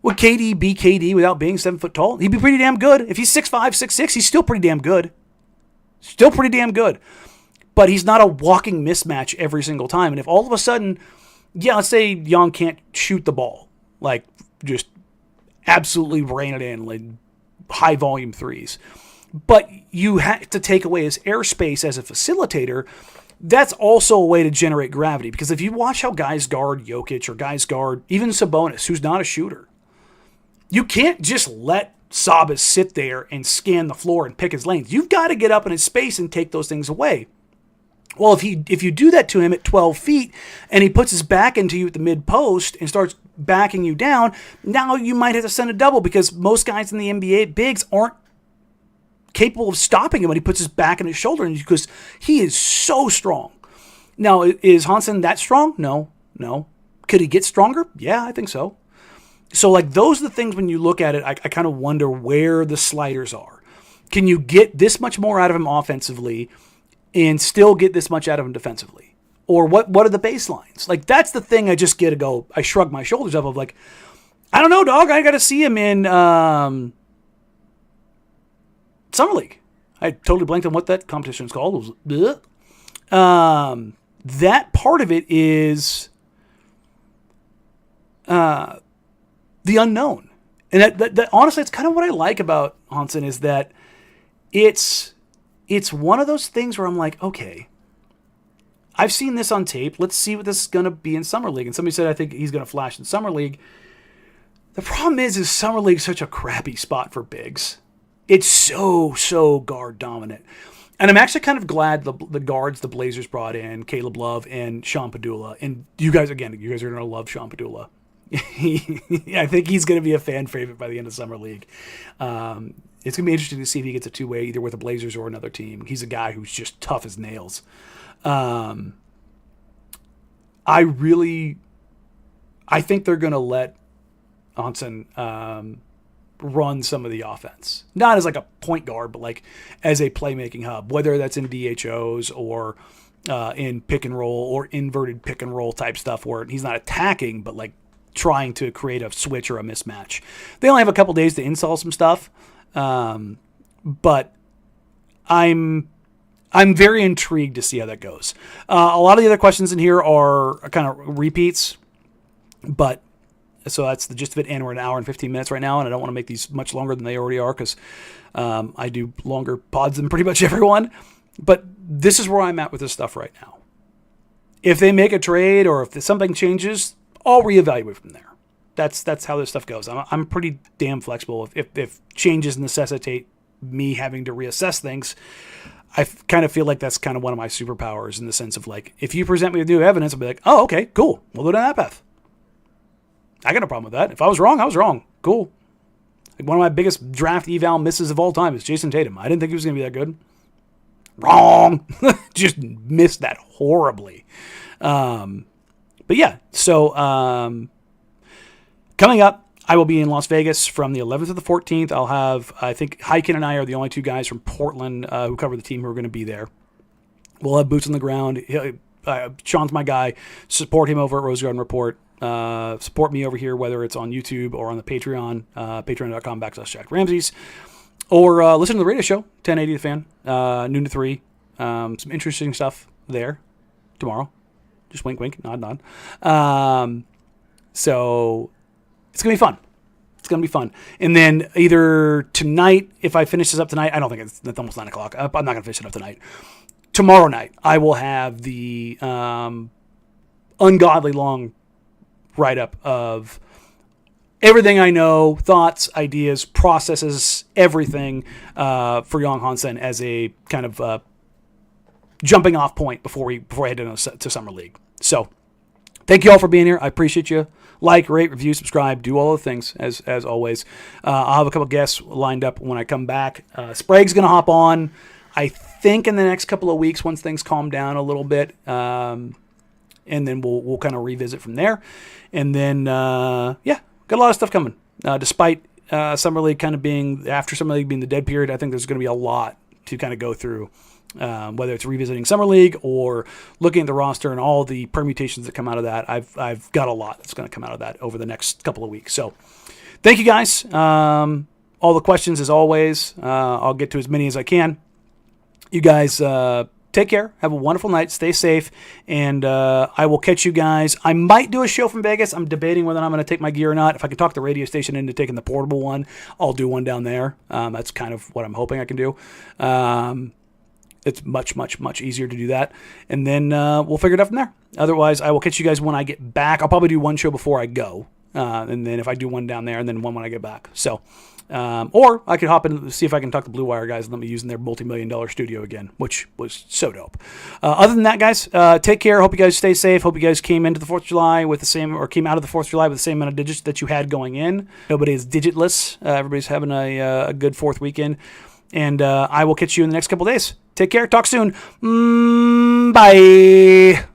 Would KD be KD without being 7 foot tall? He'd be pretty damn good. If he's 6'5", 6'6", he's still pretty damn good. Still pretty damn good. But he's not a walking mismatch every single time. And if all of a sudden, let's say Young can't shoot the ball, like just absolutely rain it in, like high volume threes, but you have to take away his airspace as a facilitator, that's also a way to generate gravity. Because if you watch how guys guard Jokic or guys guard even Sabonis, who's not a shooter, you can't just let Sabas sit there and scan the floor and pick his lanes. You've got to get up in his space and take those things away. Well, if you do that to him at 12 feet and he puts his back into you at the mid post and starts backing you down, now you might have to send a double because most guys in the NBA bigs aren't capable of stopping him when he puts his back and his shoulder in because he is so strong. Now, is Hansen that strong? No. Could he get stronger? Yeah, I think so. So, like, those are the things when you look at it, I kind of wonder where the sliders are. Can you get this much more out of him offensively and still get this much out of him defensively? Or what are the baselines? Like, that's the thing I just get to go, I shrug my shoulders up of like, I don't know, dog. I got to see him in Summer League. I totally blanked on what that competition is called. It was, that part of it is the unknown. And that honestly, it's kind of what I like about Hansen is that it's one of those things where I'm like, okay, I've seen this on tape. Let's see what this is going to be in Summer League. And somebody said, I think he's going to flash in Summer League. The problem is Summer League is such a crappy spot for bigs. It's so guard dominant. And I'm actually kind of glad the guards the Blazers brought in, Caleb Love and Sean Padulla. And you guys are going to love Sean Padulla. I think he's going to be a fan favorite by the end of Summer League. It's going to be interesting to see if he gets a two-way either with the Blazers or another team. He's a guy who's just tough as nails. I think they're going to let Hansen run some of the offense. Not as like a point guard, but like as a playmaking hub, whether that's in DHOs or in pick and roll or inverted pick and roll type stuff where he's not attacking, but like trying to create a switch or a mismatch. They only have a couple days to install some stuff. But I'm very intrigued to see how that goes. A lot of the other questions in here are kind of repeats, but so that's the gist of it. And we're an hour and 15 minutes right now, and I don't want to make these much longer than they already are because I do longer pods than pretty much everyone. But this is where I'm at with this stuff right now. If they make a trade or if something changes, I'll reevaluate from there. That's how this stuff goes. I'm pretty damn flexible. If changes necessitate me having to reassess things, I kind of feel like that's kind of one of my superpowers in the sense of like, if you present me with new evidence, I'll be like, oh, okay, cool. We'll go down that path. I got no problem with that. If I was wrong, I was wrong. Cool. Like one of my biggest draft eval misses of all time is Jason Tatum. I didn't think he was going to be that good. Wrong. Just missed that horribly. But yeah, so coming up, I will be in Las Vegas from the 11th to the 14th. I'll have, I think Hyken and I are the only two guys from Portland who cover the team who are going to be there. We'll have boots on the ground. Sean's my guy. Support him over at Rose Garden Report. support me over here, whether it's on YouTube or on the Patreon, patreon.com/Jacked Ramsays, or listen to the radio show, 1080 The Fan, noon to 3. Some interesting stuff there tomorrow. Just wink, wink, nod, nod. So it's going to be fun. It's going to be fun. And then either tonight, if I finish this up tonight, I don't think it's almost 9 o'clock. I'm not going to finish it up tonight. Tomorrow night, I will have the ungodly long write-up of everything I know, thoughts, ideas, processes, everything for Yong Hansen as a kind of jumping off point before I head to Summer League. So thank you all for being here. I appreciate you. Like, rate, review, subscribe, do all the things as always. I'll have a couple guests lined up when I come back. Sprague's going to hop on, I think, in the next couple of weeks once things calm down a little bit. And then we'll kind of revisit from there. And then, got a lot of stuff coming. Despite Summer League kind of being, after Summer League being the dead period, I think there's going to be a lot to kind of go through. Whether it's revisiting Summer League or looking at the roster and all the permutations that come out of that, I've got a lot that's going to come out of that over the next couple of weeks. So thank you guys. All the questions, as always, I'll get to as many as I can. You guys take care. Have a wonderful night. Stay safe. And I will catch you guys. I might do a show from Vegas. I'm debating whether I'm going to take my gear or not. If I can talk the radio station into taking the portable one, I'll do one down there. That's kind of what I'm hoping I can do. It's much, much, much easier to do that. And then we'll figure it out from there. Otherwise, I will catch you guys when I get back. I'll probably do one show before I go. And then if I do one down there, and then one when I get back. So, or I could hop in and see if I can talk to Blue Wire guys and let me use their multi-million-dollar studio again, which was so dope. Other than that, guys, take care. Hope you guys stay safe. Hope you guys came into the 4th of July with the same, or came out of the 4th of July with the same amount of digits that you had going in. Nobody is digitless. Everybody's having a good 4th weekend. And I will catch you in the next couple days. Take care. Talk soon. Bye.